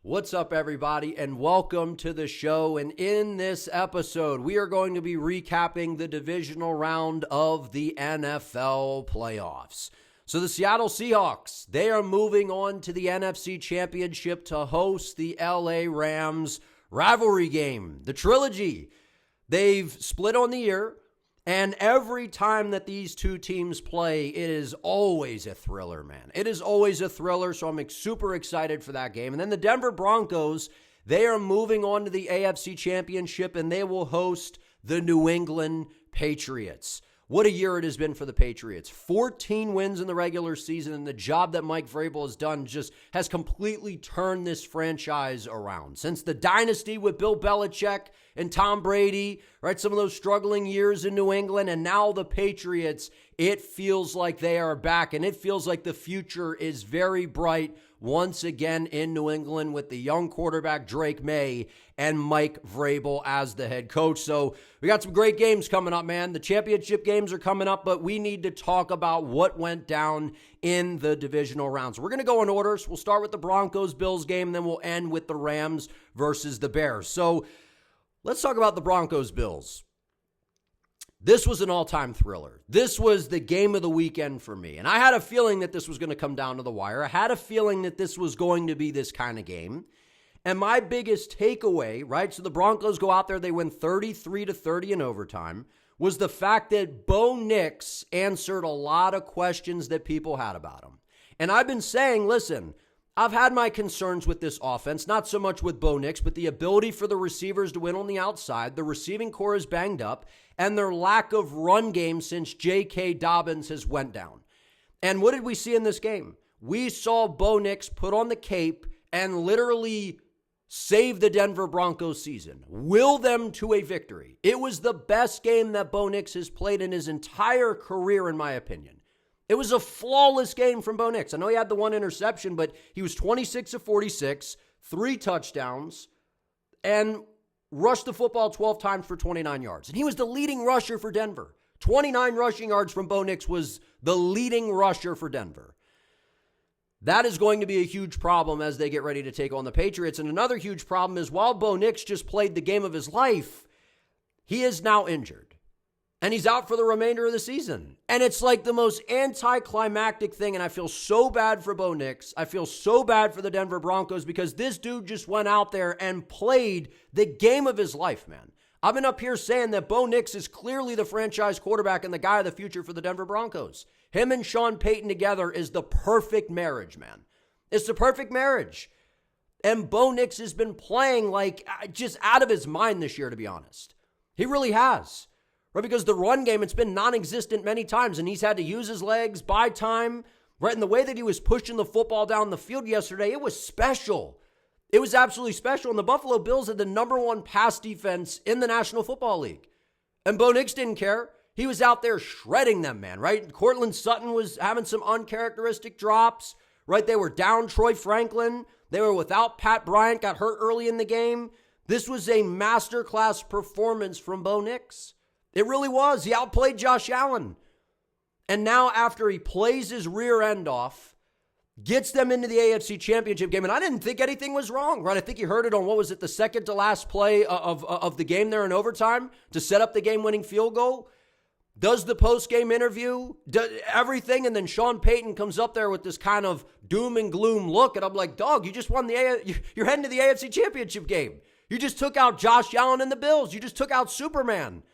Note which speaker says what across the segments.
Speaker 1: What's up, everybody, and welcome to the show. And in this episode, we are going to be recapping the divisional round of the NFL playoffs. So the Seattle Seahawks, they are moving on to the NFC Championship to host the LA Rams rivalry game, the trilogy. They've split on the year, and every time that these two teams play, it is always a thriller, man. It is always a thriller, so I'm super excited for that game. And then the Denver Broncos, they are moving on to the AFC Championship, and they will host the New England Patriots. What a year it has been for the Patriots. 14 wins in the regular season, and the job that Mike Vrabel has done just has completely turned this franchise around. Since the dynasty with Bill Belichick and Tom Brady, right, some of those struggling years in New England, and now the Patriots, it feels like they are back, and it feels like the future is very bright once again in New England with the young quarterback Drake May and Mike Vrabel as the head coach. So we got some great games coming up, man. The championship games are coming up, but we need to talk about what went down in the divisional rounds. We're going to go in order. So we'll start with the Broncos-Bills game, and then we'll end with the Rams versus the Bears. So let's talk about the Broncos-Bills. This was an all-time thriller. This was the game of the weekend for me. And I had a feeling that this was going to come down to the wire. I had a feeling that this was going to be this kind of game. And my biggest takeaway, right, so the Broncos go out there, they win 33-30 in overtime, was the fact that Bo Nix answered a lot of questions that people had about him. And I've been saying, listen, I've had my concerns with this offense, not so much with Bo Nix, but the ability for the receivers to win on the outside. The receiving core is banged up, and their lack of run game since J.K. Dobbins has went down. And what did we see in this game? We saw Bo Nix put on the cape and literally save the Denver Broncos season, will them to a victory. It was the best game that Bo Nix has played in his entire career, in my opinion. It was a flawless game from Bo Nix. I know he had the one interception, but he was 26 of 46, 3 touchdowns, and rushed the football 12 times for 29 yards. And he was the leading rusher for Denver. 29 rushing yards from Bo Nix was the leading rusher for Denver. That is going to be a huge problem as they get ready to take on the Patriots. And another huge problem is while Bo Nix just played the game of his life, he is now injured. And he's out for the remainder of the season. And it's like the most anticlimactic thing. And I feel so bad for Bo Nix. I feel so bad for the Denver Broncos because this dude just went out there and played the game of his life, man. I've been up here saying that Bo Nix is clearly the franchise quarterback and the guy of the future for the Denver Broncos. Him and Sean Payton together is the perfect marriage, man. It's the perfect marriage. And Bo Nix has been playing like just out of his mind this year, to be honest. He really has. Right, because the run game, it's been non-existent many times, and he's had to use his legs, buy time. Right, and the way that he was pushing the football down the field yesterday, it was special. It was absolutely special, and the Buffalo Bills had the number 1 pass defense in the National Football League. And Bo Nix didn't care. He was out there shredding them, man, right? Cortland Sutton was having some uncharacteristic drops, right? They were down Troy Franklin. They were without Pat Bryant, got hurt early in the game. This was a masterclass performance from Bo Nix. It really was. He outplayed Josh Allen. And now after he plays his rear end off, gets them into the AFC Championship game, and I didn't think anything was wrong, right? I think you heard it on, what was it, the second to last play of the game there in overtime to set up the game-winning field goal. Does the post-game interview, everything, and then Sean Payton comes up there with this kind of doom and gloom look, and I'm like, dog, you just won you're heading to the AFC Championship game. You just took out Josh Allen and the Bills. You just took out Superman.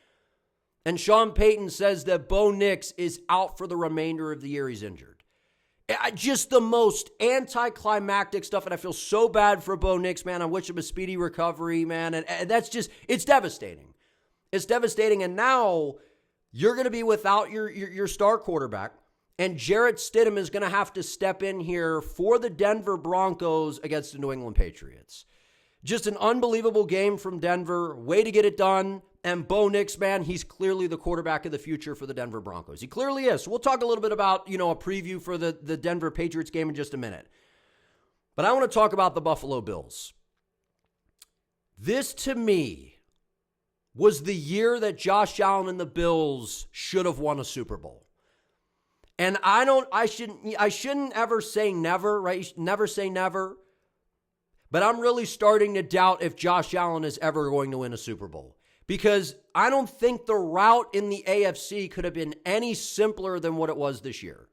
Speaker 1: And Sean Payton says that Bo Nix is out for the remainder of the year. He's injured. Just the most anticlimactic stuff, and I feel so bad for Bo Nix, man. I wish him a speedy recovery, man. And that's just, it's devastating. It's devastating, and now you're going to be without your star quarterback, and Jarrett Stidham is going to have to step in here for the Denver Broncos against the New England Patriots. Just an unbelievable game from Denver. Way to get it done. And Bo Nix, man, he's clearly the quarterback of the future for the Denver Broncos. He clearly is. So we'll talk a little bit about, a preview for the Denver Patriots game in just a minute. But I want to talk about the Buffalo Bills. This, to me, was the year that Josh Allen and the Bills should have won a Super Bowl. And I shouldn't ever say never, right? Never say never. But I'm really starting to doubt if Josh Allen is ever going to win a Super Bowl, because I don't think the route in the AFC could have been any simpler than what it was this year.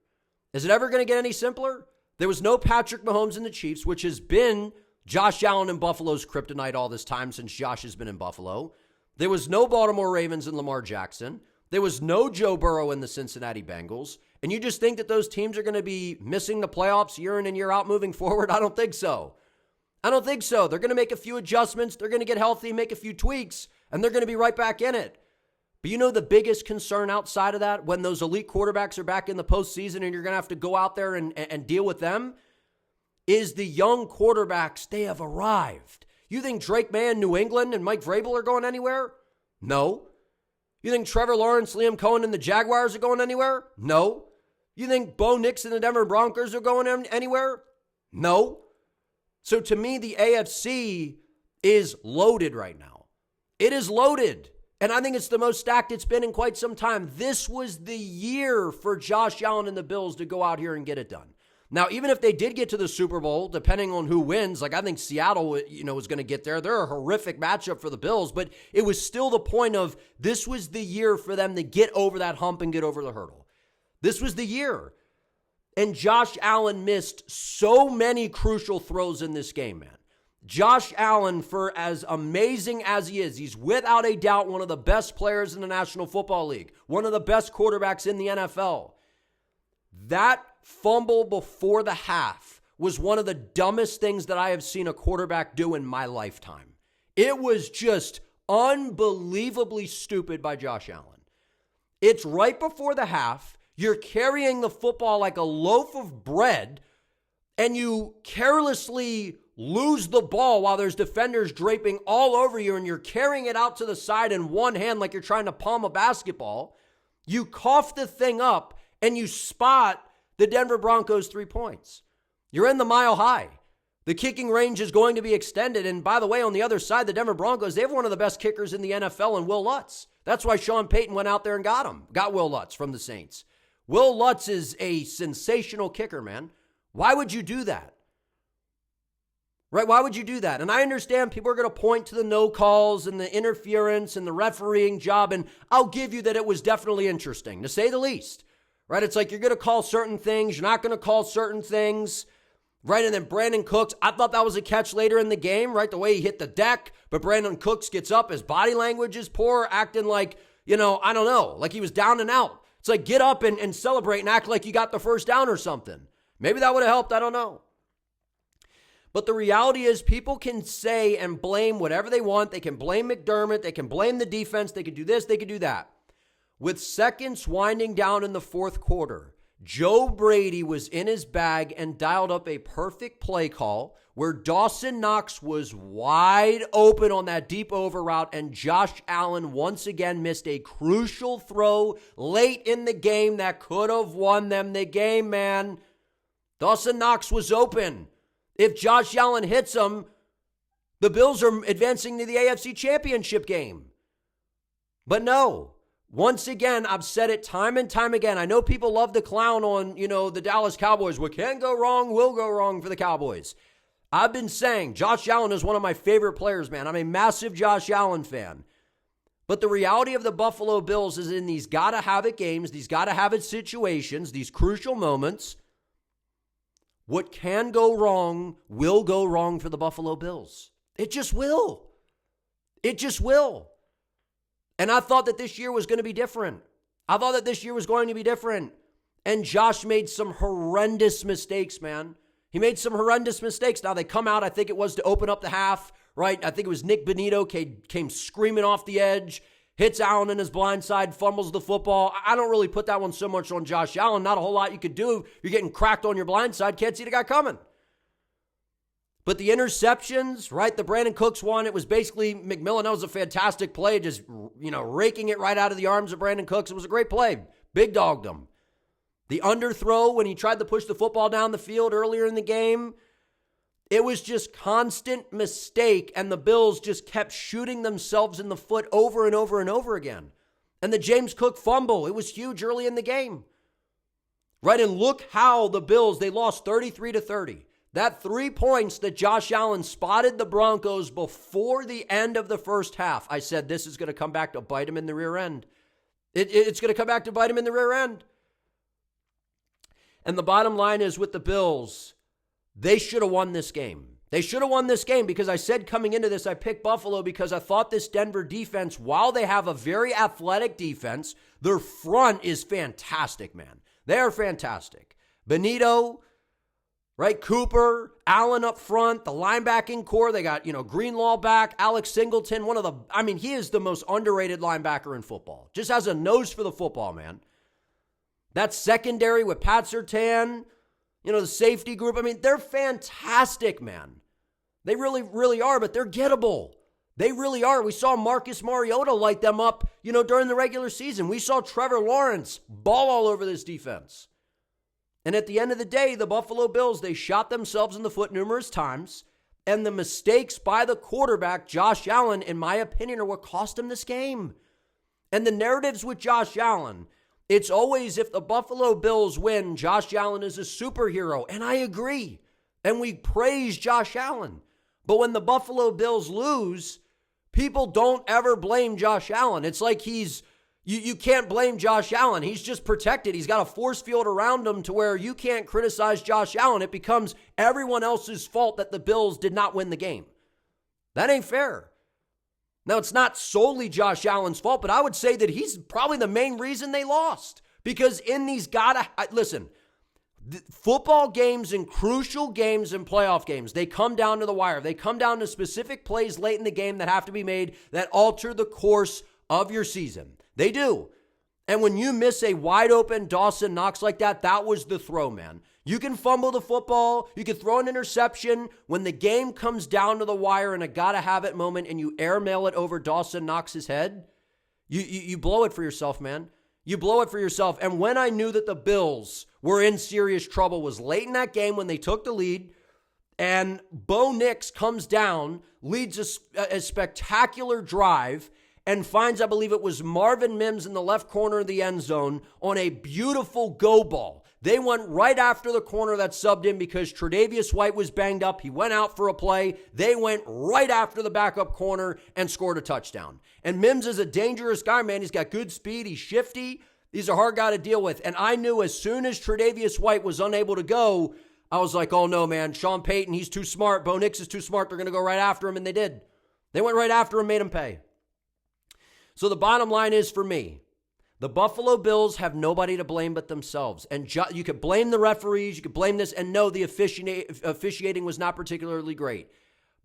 Speaker 1: Is it ever going to get any simpler? There was no Patrick Mahomes in the Chiefs, which has been Josh Allen and Buffalo's kryptonite all this time since Josh has been in Buffalo. There was no Baltimore Ravens and Lamar Jackson. There was no Joe Burrow in the Cincinnati Bengals. And you just think that those teams are going to be missing the playoffs year in and year out moving forward? I don't think so. I don't think so. They're going to make a few adjustments. They're going to get healthy, make a few tweaks, and they're going to be right back in it. But you know the biggest concern outside of that, when those elite quarterbacks are back in the postseason and you're going to have to go out there and deal with them, is the young quarterbacks. They have arrived. You think Drake May in New England and Mike Vrabel are going anywhere? No. You think Trevor Lawrence, Liam Cohen, and the Jaguars are going anywhere? No. You think Bo Nix and the Denver Broncos are going anywhere? No. So to me, the AFC is loaded right now. It is loaded. And I think it's the most stacked it's been in quite some time. This was the year for Josh Allen and the Bills to go out here and get it done. Now, even if they did get to the Super Bowl, depending on who wins, like I think Seattle, is going to get there. They're a horrific matchup for the Bills, but it was still the point of this was the year for them to get over that hump and get over the hurdle. This was the year. And Josh Allen missed so many crucial throws in this game, man. Josh Allen, for as amazing as he is, he's without a doubt one of the best players in the National Football League, one of the best quarterbacks in the NFL. That fumble before the half was one of the dumbest things that I have seen a quarterback do in my lifetime. It was just unbelievably stupid by Josh Allen. It's right before the half. You're carrying the football like a loaf of bread, and you carelessly lose the ball while there's defenders draping all over you, and you're carrying it out to the side in one hand like you're trying to palm a basketball. You cough the thing up, and you spot the Denver Broncos 3 points. You're in the mile high. The kicking range is going to be extended. And by the way, on the other side, the Denver Broncos, they have one of the best kickers in the NFL in Will Lutz. That's why Sean Payton went out there and got Will Lutz from the Saints. Will Lutz is a sensational kicker, man. Why would you do that? Right? Why would you do that? And I understand people are going to point to the no calls and the interference and the refereeing job. And I'll give you that it was definitely interesting, to say the least. Right? It's like you're going to call certain things. You're not going to call certain things. Right? And then Brandon Cooks, I thought that was a catch later in the game, right? The way he hit the deck. But Brandon Cooks gets up. His body language is poor, acting like, I don't know, like he was down and out. It's like get up and celebrate and act like you got the first down or something. Maybe that would have helped. I don't know. But the reality is people can say and blame whatever they want. They can blame McDermott. They can blame the defense. They could do this. They could do that. With seconds winding down in the fourth quarter, Joe Brady was in his bag and dialed up a perfect play call where Dawson Knox was wide open on that deep over route, and Josh Allen once again missed a crucial throw late in the game that could have won them the game, man. Dawson Knox was open. If Josh Allen hits him, the Bills are advancing to the AFC Championship game. But no. Once again, I've said it time and time again. I know people love to clown on, the Dallas Cowboys. What can go wrong will go wrong for the Cowboys. I've been saying Josh Allen is one of my favorite players, man. I'm a massive Josh Allen fan. But the reality of the Buffalo Bills is in these gotta-have-it games, these gotta-have-it situations, these crucial moments, what can go wrong will go wrong for the Buffalo Bills. It just will. It just will. And I thought that this year was going to be different. And Josh made some horrendous mistakes, man. He made some horrendous mistakes. Now they come out, I think it was to open up the half, right? I think it was Nick Bonito came screaming off the edge, hits Allen in his blind side, fumbles the football. I don't really put that one so much on Josh Allen. Not a whole lot you could do. You're getting cracked on your blind side. Can't see the guy coming. But the interceptions, right? The Brandon Cooks one, it was basically McMillan. That was a fantastic play, just, raking it right out of the arms of Brandon Cooks. It was a great play. Big dogged him. The underthrow when he tried to push the football down the field earlier in the game, it was just constant mistake, and the Bills just kept shooting themselves in the foot over and over and over again. And the James Cook fumble, it was huge early in the game. Right, and look how the Bills, they lost 33-30. That 3 points that Josh Allen spotted the Broncos before the end of the first half, I said this is going to come back to bite him in the rear end. It's going to come back to bite him in the rear end. And the bottom line is with the Bills, they should have won this game. They should have won this game because I said coming into this, I picked Buffalo because I thought this Denver defense, while they have a very athletic defense, their front is fantastic, man. They are fantastic. Benito, right? Cooper, Allen up front, the linebacking core. They got, Greenlaw back, Alex Singleton, he is the most underrated linebacker in football. Just has a nose for the football, man. That secondary with Pat Surtain, the safety group. They're fantastic, man. They really, really are, but they're gettable. They really are. We saw Marcus Mariota light them up, during the regular season. We saw Trevor Lawrence ball all over this defense. And at the end of the day, the Buffalo Bills, they shot themselves in the foot numerous times. And the mistakes by the quarterback, Josh Allen, in my opinion, are what cost him this game. And the narratives with Josh Allen, it's always if the Buffalo Bills win, Josh Allen is a superhero. And I agree. And we praise Josh Allen. But when the Buffalo Bills lose, people don't ever blame Josh Allen. It's like you can't blame Josh Allen. He's just protected. He's got a force field around him to where you can't criticize Josh Allen. It becomes everyone else's fault that the Bills did not win the game. That ain't fair. Now, it's not solely Josh Allen's fault, but I would say that he's probably the main reason they lost. Because in these football games and crucial games and playoff games, they come down to the wire. They come down to specific plays late in the game that have to be made that alter the course of your season. They do. And when you miss a wide open Dawson Knox like that, that was the throw, man. You can fumble the football. You can throw an interception. When the game comes down to the wire in a gotta-have-it moment and you airmail it over Dawson Knox's head, you blow it for yourself, man. You blow it for yourself. And when I knew that the Bills were in serious trouble was late in that game when they took the lead, and Bo Nix comes down, leads a spectacular drive, and finds, I believe it was Marvin Mims in the left corner of the end zone on a beautiful go ball. They went right after the corner that subbed in because Tre'Davious White was banged up. He went out for a play. They went right after the backup corner and scored a touchdown. And Mims is a dangerous guy, man. He's got good speed. He's shifty. He's a hard guy to deal with. And I knew as soon as Tre'Davious White was unable to go, I was like, oh no, man. Sean Payton, he's too smart. Bo Nix is too smart. They're going to go right after him. And they did. They went right after him, made him pay. So the bottom line is for me, the Buffalo Bills have nobody to blame but themselves. And you could blame the referees, you could blame this, and no, the officiating was not particularly great.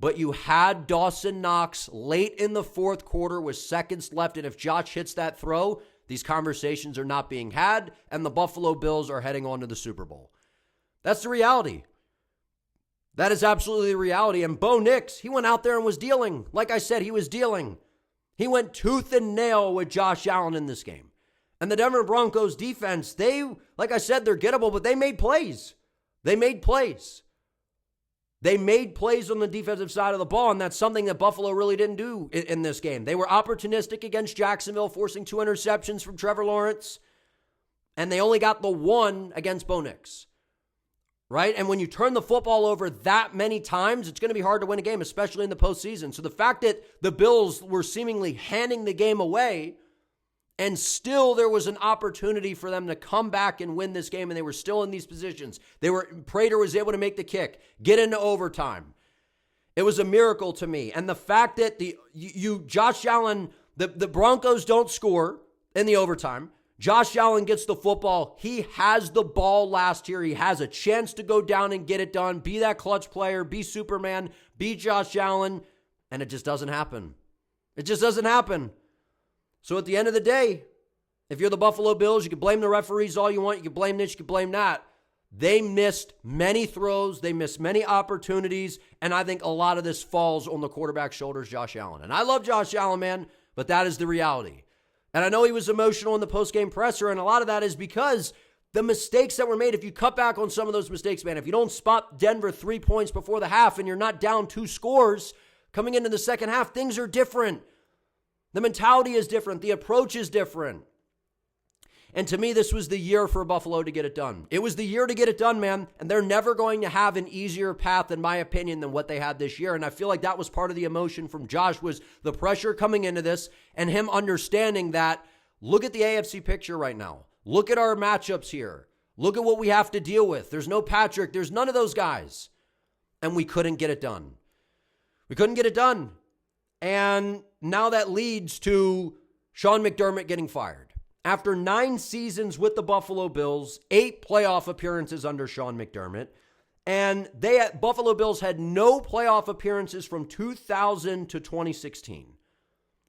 Speaker 1: But you had Dawson Knox late in the fourth quarter with seconds left, and if Josh hits that throw, these conversations are not being had, and the Buffalo Bills are heading on to the Super Bowl. That's the reality. That is absolutely the reality. And Bo Nix, he went out there and was dealing. Like I said, he was dealing. He went tooth and nail with Josh Allen in this game. And the Denver Broncos defense, like I said, they're gettable, but they made plays. They made plays. They made plays on the defensive side of the ball, and that's something that Buffalo really didn't do in this game. They were opportunistic against Jacksonville, forcing 2 interceptions from Trevor Lawrence, and they only got the 1 against Bo Nix. Right? And when you turn the football over that many times, it's going to be hard to win a game, especially in the postseason. So the fact that the Bills were seemingly handing the game away and still there was an opportunity for them to come back and win this game, and they were still in these positions. Prater was able to make the kick, get into overtime. It was a miracle to me. And the fact that Josh Allen, the Broncos don't score in the overtime. Josh Allen gets the football. He has the ball last year. He has a chance to go down and get it done, be that clutch player, be Superman, be Josh Allen, and it just doesn't happen. It just doesn't happen. So at the end of the day, if you're the Buffalo Bills, you can blame the referees all you want. You can blame this, you can blame that. They missed many throws. They missed many opportunities, and I think a lot of this falls on the quarterback's shoulders, Josh Allen. And I love Josh Allen, man, but that is the reality. And I know he was emotional in the post-game presser, and a lot of that is because the mistakes that were made, if you cut back on some of those mistakes, man, if you don't spot Denver 3 points before the half and you're not down 2 scores coming into the second half, things are different. The mentality is different. The approach is different. And to me, this was the year for Buffalo to get it done. It was the year to get it done, man. And they're never going to have an easier path, in my opinion, than what they had this year. And I feel like that was part of the emotion from Josh, was the pressure coming into this and him understanding that, look at the AFC picture right now. Look at our matchups here. Look at what we have to deal with. There's no Patrick. There's none of those guys. And we couldn't get it done. We couldn't get it done. And now that leads to Sean McDermott getting fired. After 9 seasons with the Buffalo Bills, 8 playoff appearances under Sean McDermott, and Buffalo Bills had no playoff appearances from 2000 to 2016.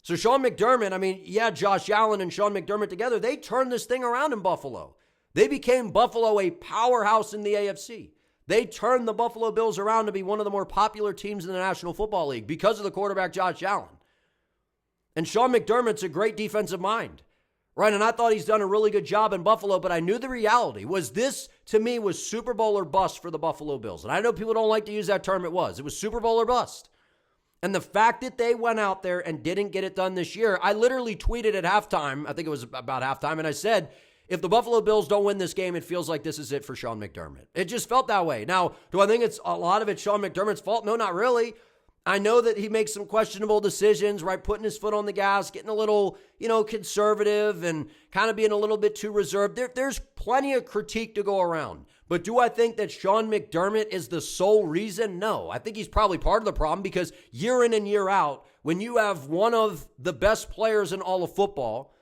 Speaker 1: So Sean McDermott, Josh Allen and Sean McDermott together, they turned this thing around in Buffalo. They became Buffalo a powerhouse in the AFC. They turned the Buffalo Bills around to be one of the more popular teams in the National Football League because of the quarterback Josh Allen. And Sean McDermott's a great defensive mind. Right, and I thought he's done a really good job in Buffalo, but I knew the reality was this, to me, was Super Bowl or bust for the Buffalo Bills. And I know people don't like to use that term. It was Super Bowl or bust. And the fact that they went out there and didn't get it done this year, I literally tweeted at halftime, I think it was about halftime, and I said, if the Buffalo Bills don't win this game, it feels like this is it for Sean McDermott. It just felt that way. Now, do I think it's a lot of it Sean McDermott's fault? No, not really. I know that he makes some questionable decisions, right? Putting his foot on the gas, getting a little, conservative and kind of being a little bit too reserved. There's plenty of critique to go around. But do I think that Sean McDermott is the sole reason? No. I think he's probably part of the problem because year in and year out, when you have one of the best players in all of football,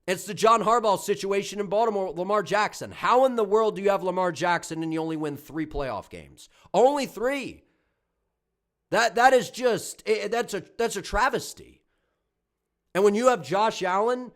Speaker 1: it's the John Harbaugh situation in Baltimore, Lamar Jackson. How in the world do you have Lamar Jackson and you only win 3 playoff games? Only 3. That is just, that's a travesty. And when you have Josh Allen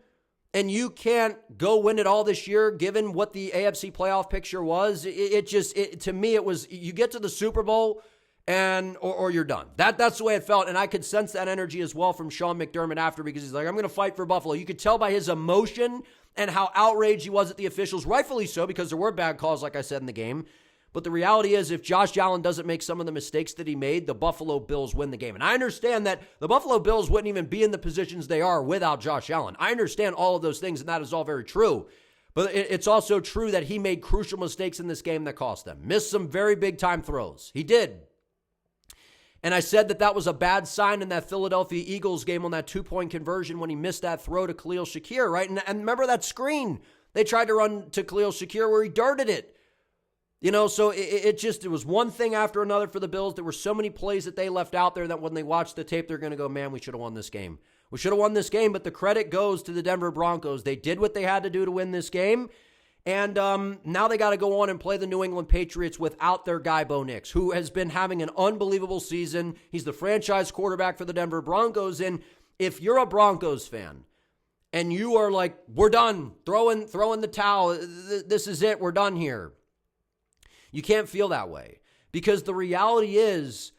Speaker 1: and you can't go win it all this year, given what the AFC playoff picture was, to me, it was, you get to the Super Bowl or you're done. That's the way it felt. And I could sense that energy as well from Sean McDermott after, because he's like, I'm going to fight for Buffalo. You could tell by his emotion and how outraged he was at the officials, rightfully so, because there were bad calls, like I said, in the game. But the reality is, if Josh Allen doesn't make some of the mistakes that he made, the Buffalo Bills win the game. And I understand that the Buffalo Bills wouldn't even be in the positions they are without Josh Allen. I understand all of those things, and that is all very true. But it's also true that he made crucial mistakes in this game that cost them. Missed some very big-time throws. He did. And I said that was a bad sign in that Philadelphia Eagles game on that 2-point conversion when he missed that throw to Khalil Shakir, right? And remember that screen they tried to run to Khalil Shakir where he darted it. So it was one thing after another for the Bills. There were so many plays that they left out there that when they watch the tape, they're going to go, man, we should have won this game. We should have won this game, but the credit goes to the Denver Broncos. They did what they had to do to win this game, and now they got to go on and play the New England Patriots without their guy, Bo Nix, who has been having an unbelievable season. He's the franchise quarterback for the Denver Broncos, and if you're a Broncos fan and you are like, we're done, throwing the towel, this is it, we're done here. You can't feel that way, because the reality is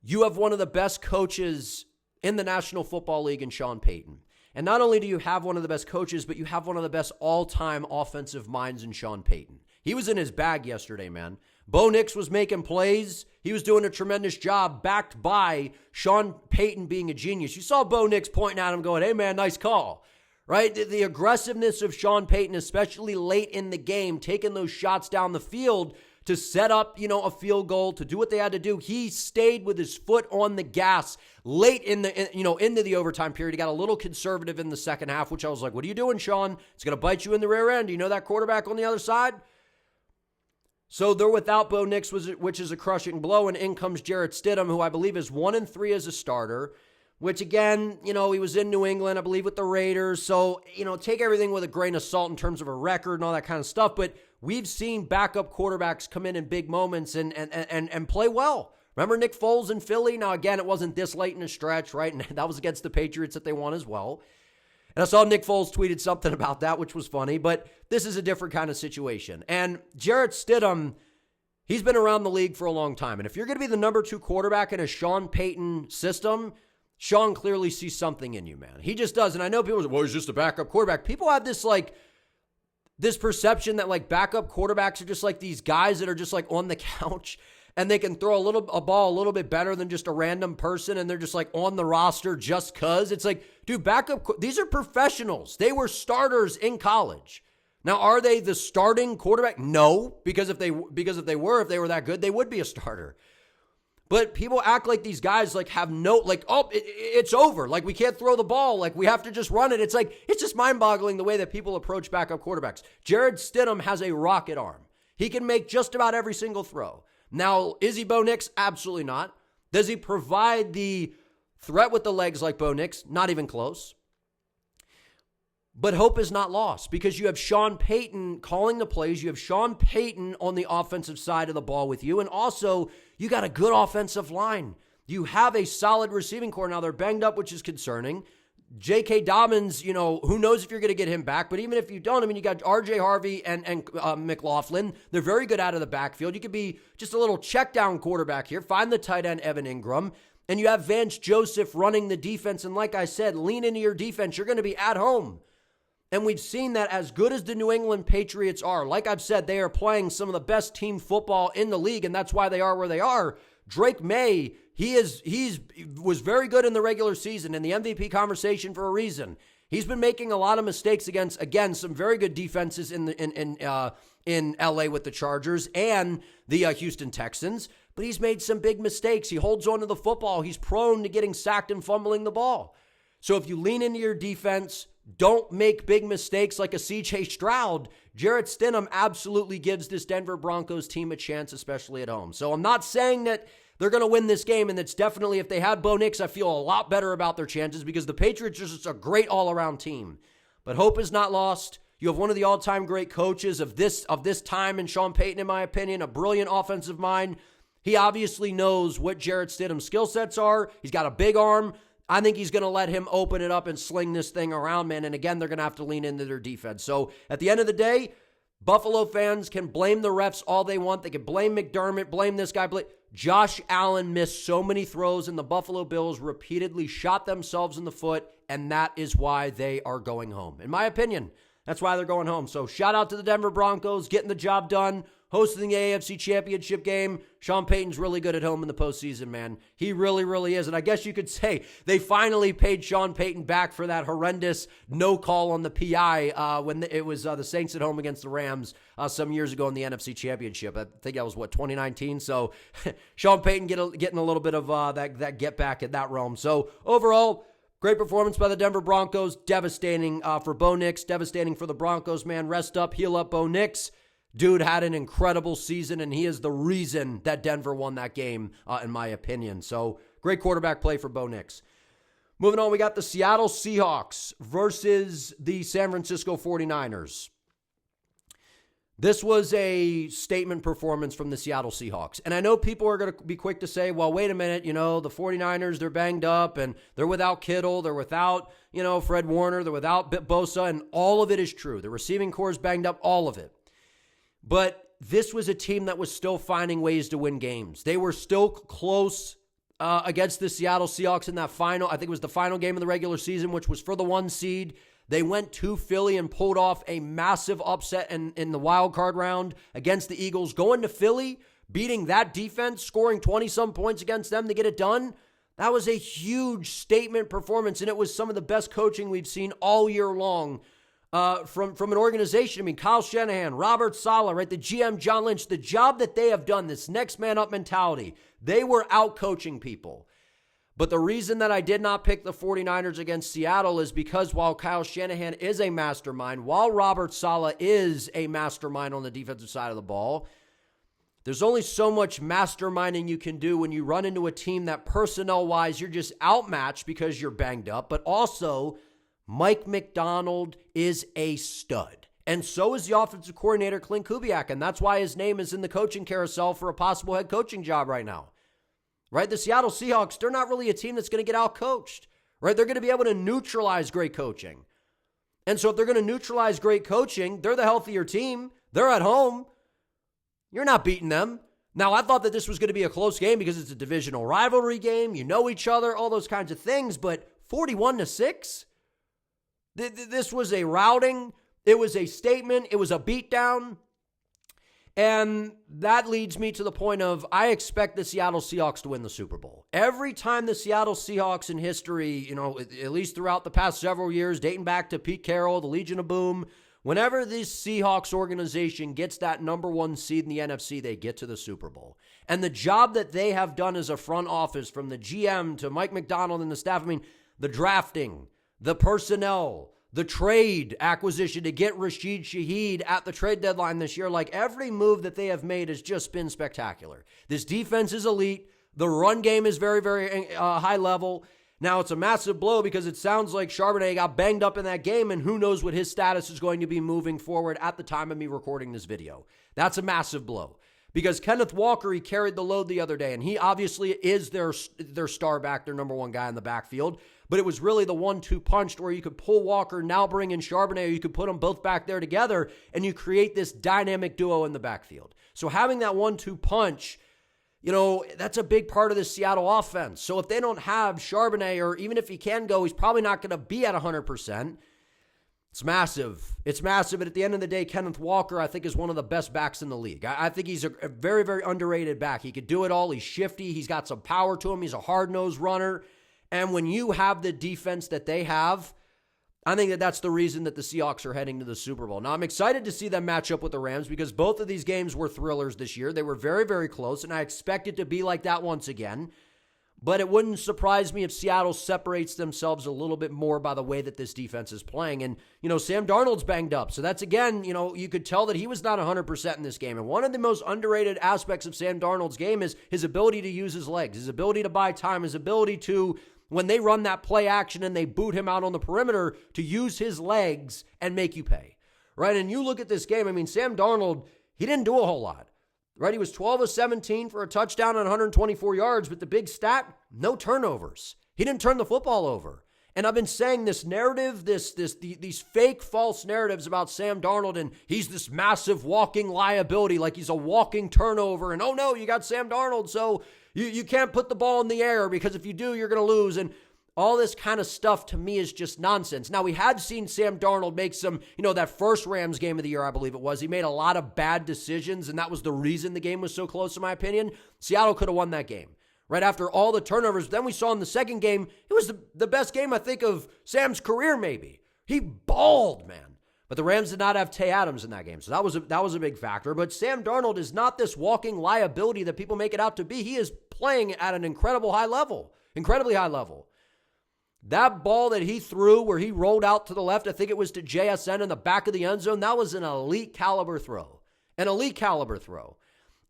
Speaker 1: you have one of the best coaches in the National Football League in Sean Payton. And not only do you have one of the best coaches, but you have one of the best all-time offensive minds in Sean Payton. He was in his bag yesterday, man. Bo Nix was making plays. He was doing a tremendous job, backed by Sean Payton being a genius. You saw Bo Nix pointing at him going, hey, man, nice call. Right? The aggressiveness of Sean Payton, especially late in the game, taking those shots down the field to set up, a field goal, to do what they had to do. He stayed with his foot on the gas late into the overtime period. He got a little conservative in the second half, which I was like, what are you doing, Sean? It's going to bite you in the rear end. Do you know that quarterback on the other side? So they're without Bo Nix, which is a crushing blow, and in comes Jarrett Stidham, who I believe is 1-3 as a starter, which again, he was in New England, I believe, with the Raiders. So, take everything with a grain of salt in terms of a record and all that kind of stuff. But we've seen backup quarterbacks come in big moments and play well. Remember Nick Foles in Philly? Now, again, it wasn't this late in a stretch, right? And that was against the Patriots that they won as well. And I saw Nick Foles tweeted something about that, which was funny. But this is a different kind of situation. And Jarrett Stidham, he's been around the league for a long time. And if you're going to be the number 2 quarterback in a Sean Payton system, Sean clearly sees something in you, man. He just does. And I know people say, well, he's just a backup quarterback. People have this perception that backup quarterbacks are just like these guys that are just on the couch and they can throw a ball a little bit better than just a random person and they're just on the roster just cuz. It's like, dude, these are professionals. They were starters in college. Now, are they the starting quarterback? No, because if they were that good, they would be a starter. But people act like these guys like have no, like, oh, it's over. Like, we can't throw the ball. Like, we have to just run it. It's like, it's just mind-boggling the way that people approach backup quarterbacks. Jared Stidham has a rocket arm. He can make just about every single throw. Now, is he Bo Nix? Absolutely not. Does he provide the threat with the legs like Bo Nix? Not even close. But hope is not lost because you have Sean Payton calling the plays. You have Sean Payton on the offensive side of the ball with you. And also, you got a good offensive line. You have a solid receiving core. Now, they're banged up, which is concerning. J.K. Dobbins, who knows if you're going to get him back. But even if you don't, you got R.J. Harvey and McLaughlin. They're very good out of the backfield. You could be just a little check down quarterback here. Find the tight end, Evan Ingram. And you have Vance Joseph running the defense. And like I said, lean into your defense. You're going to be at home. And we've seen that as good as the New England Patriots are, like I've said, they are playing some of the best team football in the league, and that's why they are where they are. Drake May, he was very good in the regular season in the MVP conversation for a reason. He's been making a lot of mistakes against, again, some very good defenses in LA with the Chargers and the Houston Texans, but he's made some big mistakes. He holds on to the football. He's prone to getting sacked and fumbling the ball. So if you lean into your defense, don't make big mistakes like a CJ Stroud, Jarrett Stidham absolutely gives this Denver Broncos team a chance, especially at home. So I'm not saying that they're going to win this game, and it's definitely, if they had Bo Nix, I feel a lot better about their chances because the Patriots are just a great all-around team. But hope is not lost. You have one of the all-time great coaches of this time in Sean Payton, in my opinion, a brilliant offensive mind. He obviously knows what Jarrett Stidham's skill sets are. He's got a big arm. I think he's going to let him open it up and sling this thing around, man. And again, they're going to have to lean into their defense. So at the end of the day, Buffalo fans can blame the refs all they want. They can blame McDermott, blame this guy. Josh Allen missed so many throws, and the Buffalo Bills repeatedly shot themselves in the foot, and that is why they are going home. In my opinion, that's why they're going home. So shout out to the Denver Broncos, getting the job done, hosting the AFC Championship game. Sean Payton's really good at home in the postseason, man. He really, really is. And I guess you could say they finally paid Sean Payton back for that horrendous no call on the PI when it was the Saints at home against the Rams some years ago in the NFC Championship. I think that was, 2019? So Sean Payton getting a little bit of that get back in that realm. So overall, great performance by the Denver Broncos. Devastating for Bo Nix. Devastating for the Broncos, man. Rest up, heal up, Bo Nix. Dude had an incredible season, and he is the reason that Denver won that game, in my opinion. So, great quarterback play for Bo Nix. Moving on, we got the Seattle Seahawks versus the San Francisco 49ers. This was a statement performance from the Seattle Seahawks. And I know people are going to be quick to say, well, wait a minute, the 49ers, they're banged up, and they're without Kittle, they're without, Fred Warner, they're without Bosa, and all of it is true. The receiving core is banged up, all of it. But this was a team that was still finding ways to win games. They were still close against the Seattle Seahawks in that final, I think it was the final game of the regular season, which was for the 1 seed. They went to Philly and pulled off a massive upset in the wild card round against the Eagles. Going to Philly, beating that defense, scoring 20-some points against them to get it done, that was a huge statement performance, and it was some of the best coaching we've seen all year long. From an organization. Kyle Shanahan, Robert Saleh, right? The GM, John Lynch, the job that they have done, this next man up mentality, they were out coaching people. But the reason that I did not pick the 49ers against Seattle is because while Kyle Shanahan is a mastermind, while Robert Saleh is a mastermind on the defensive side of the ball, there's only so much masterminding you can do when you run into a team that personnel-wise, you're just outmatched because you're banged up, but also Mike Macdonald is a stud. And so is the offensive coordinator, Clint Kubiak. And that's why his name is in the coaching carousel for a possible head coaching job right now. Right? The Seattle Seahawks, they're not really a team that's going to get out-coached. Right? They're going to be able to neutralize great coaching. And so if they're going to neutralize great coaching, they're the healthier team. They're at home. You're not beating them. Now, I thought that this was going to be a close game because it's a divisional rivalry game. You know each other, all those kinds of things. But 41-6? This was a routing, it was a statement, it was a beatdown, and that leads me to the point of I expect the Seattle Seahawks to win the Super Bowl. Every time the Seattle Seahawks in history, at least throughout the past several years, dating back to Pete Carroll, the Legion of Boom, Whenever this Seahawks organization gets that number one seed in the NFC, they get to the Super Bowl. And the job that they have done as a front office, from the GM to Mike McDonald and the staff, the drafting, the personnel, the trade acquisition to get Rashid Shaheed at the trade deadline this year, like every move that they have made has just been spectacular. This defense is elite. The run game is very, very high level. Now, it's a massive blow because it sounds like Charbonnet got banged up in that game, and who knows what his status is going to be moving forward at the time of me recording this video. That's a massive blow because Kenneth Walker, he carried the load the other day, and he obviously is their star back, their number one guy in the backfield, but it was really the 1-2 punch where you could pull Walker, now bring in Charbonnet, or you could put them both back there together, and you create this dynamic duo in the backfield. So having that 1-2 punch, that's a big part of the Seattle offense. So if they don't have Charbonnet, or even if he can go, he's probably not going to be at 100%. It's massive. It's massive. But at the end of the day, Kenneth Walker, I think, is one of the best backs in the league. I think he's a very, very underrated back. He could do it all. He's shifty. He's got some power to him. He's a hard-nosed runner. And when you have the defense that they have, I think that that's the reason that the Seahawks are heading to the Super Bowl. Now, I'm excited to see them match up with the Rams because both of these games were thrillers this year. They were very, very close, and I expect it to be like that once again. But it wouldn't surprise me if Seattle separates themselves a little bit more by the way that this defense is playing. And, Sam Darnold's banged up. So that's, again, you could tell that he was not 100% in this game. And one of the most underrated aspects of Sam Darnold's game is his ability to use his legs, his ability to buy time, his ability to, when they run that play action and they boot him out on the perimeter, to use his legs and make you pay, right? And you look at this game, Sam Darnold, he didn't do a whole lot, right? He was 12 of 17 for a touchdown and 124 yards, but the big stat, no turnovers. He didn't turn the football over. And I've been saying this narrative, these fake false narratives about Sam Darnold, and he's this massive walking liability, like he's a walking turnover, and oh no, you got Sam Darnold, so you can't put the ball in the air because if you do, you're going to lose. And all this kind of stuff to me is just nonsense. Now, we had seen Sam Darnold make some, that first Rams game of the year, I believe it was. He made a lot of bad decisions, and that was the reason the game was so close, in my opinion. Seattle could have won that game right after all the turnovers. Then we saw in the second game, it was the best game, I think, of Sam's career, maybe. He balled, man. But the Rams did not have Tay Adams in that game, so that was a big factor. But Sam Darnold is not this walking liability that people make it out to be. He is playing at an incredibly high level. That ball that he threw where he rolled out to the left, I think it was to JSN in the back of the end zone, that was an elite caliber throw.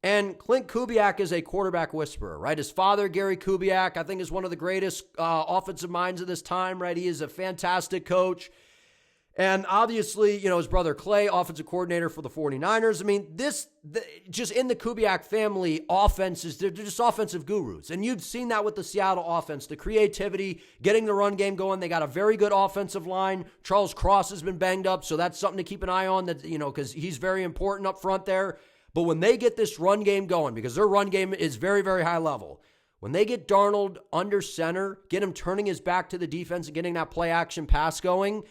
Speaker 1: And Clint Kubiak is a quarterback whisperer, right? His father, Gary Kubiak, I think is one of the greatest offensive minds of this time, right? He is a fantastic coach. And obviously, his brother Clay, offensive coordinator for the 49ers. Just in the Kubiak family, they're just offensive gurus. And you've seen that with the Seattle offense, the creativity, getting the run game going. They got a very good offensive line. Charles Cross has been banged up, so that's something to keep an eye on, that because he's very important up front there. But when they get this run game going, because their run game is very, very high level, when they get Darnold under center, get him turning his back to the defense and getting that play action pass going,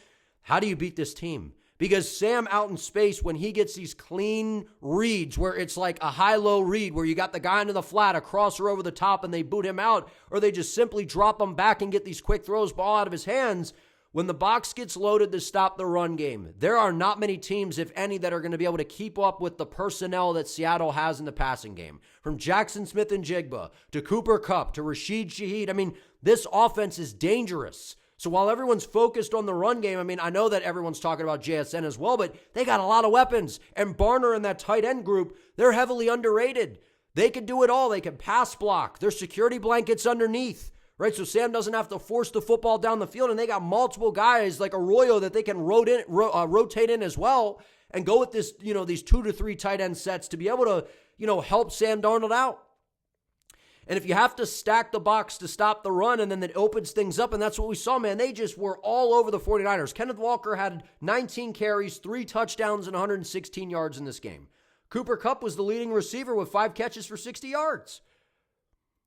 Speaker 1: how do you beat this team? Because Sam out in space, when he gets these clean reads where it's like a high-low read where you got the guy into the flat, a crosser over the top, and they boot him out, or they just simply drop him back and get these quick throws, ball out of his hands, when the box gets loaded to stop the run game, there are not many teams, if any, that are going to be able to keep up with the personnel that Seattle has in the passing game. From Jackson Smith and Jigba to Cooper Kupp to Rashid Shaheed, this offense is dangerous. So while everyone's focused on the run game, I know that everyone's talking about JSN as well, but they got a lot of weapons. And Barner and that tight end group, they're heavily underrated. They can do it all. They can pass block. Their security blankets underneath, right? So Sam doesn't have to force the football down the field, and they got multiple guys like Arroyo that they can rotate in as well and go with this, these 2 to 3 tight end sets to be able to, help Sam Darnold out. And if you have to stack the box to stop the run, and then it opens things up, and that's what we saw, man. They just were all over the 49ers. Kenneth Walker had 19 carries, 3 touchdowns, and 116 yards in this game. Cooper Kupp was the leading receiver with 5 catches for 60 yards.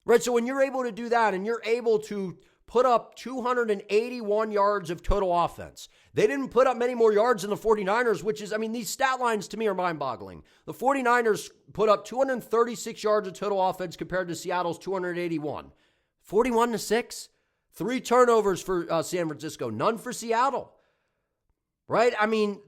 Speaker 1: Right, so when you're able to do that and you're able to put up 281 yards of total offense. They didn't put up many more yards than the 49ers, which is, these stat lines to me are mind-boggling. The 49ers put up 236 yards of total offense compared to Seattle's 281. 41-6. 3 turnovers for San Francisco, none for Seattle. right? I mean,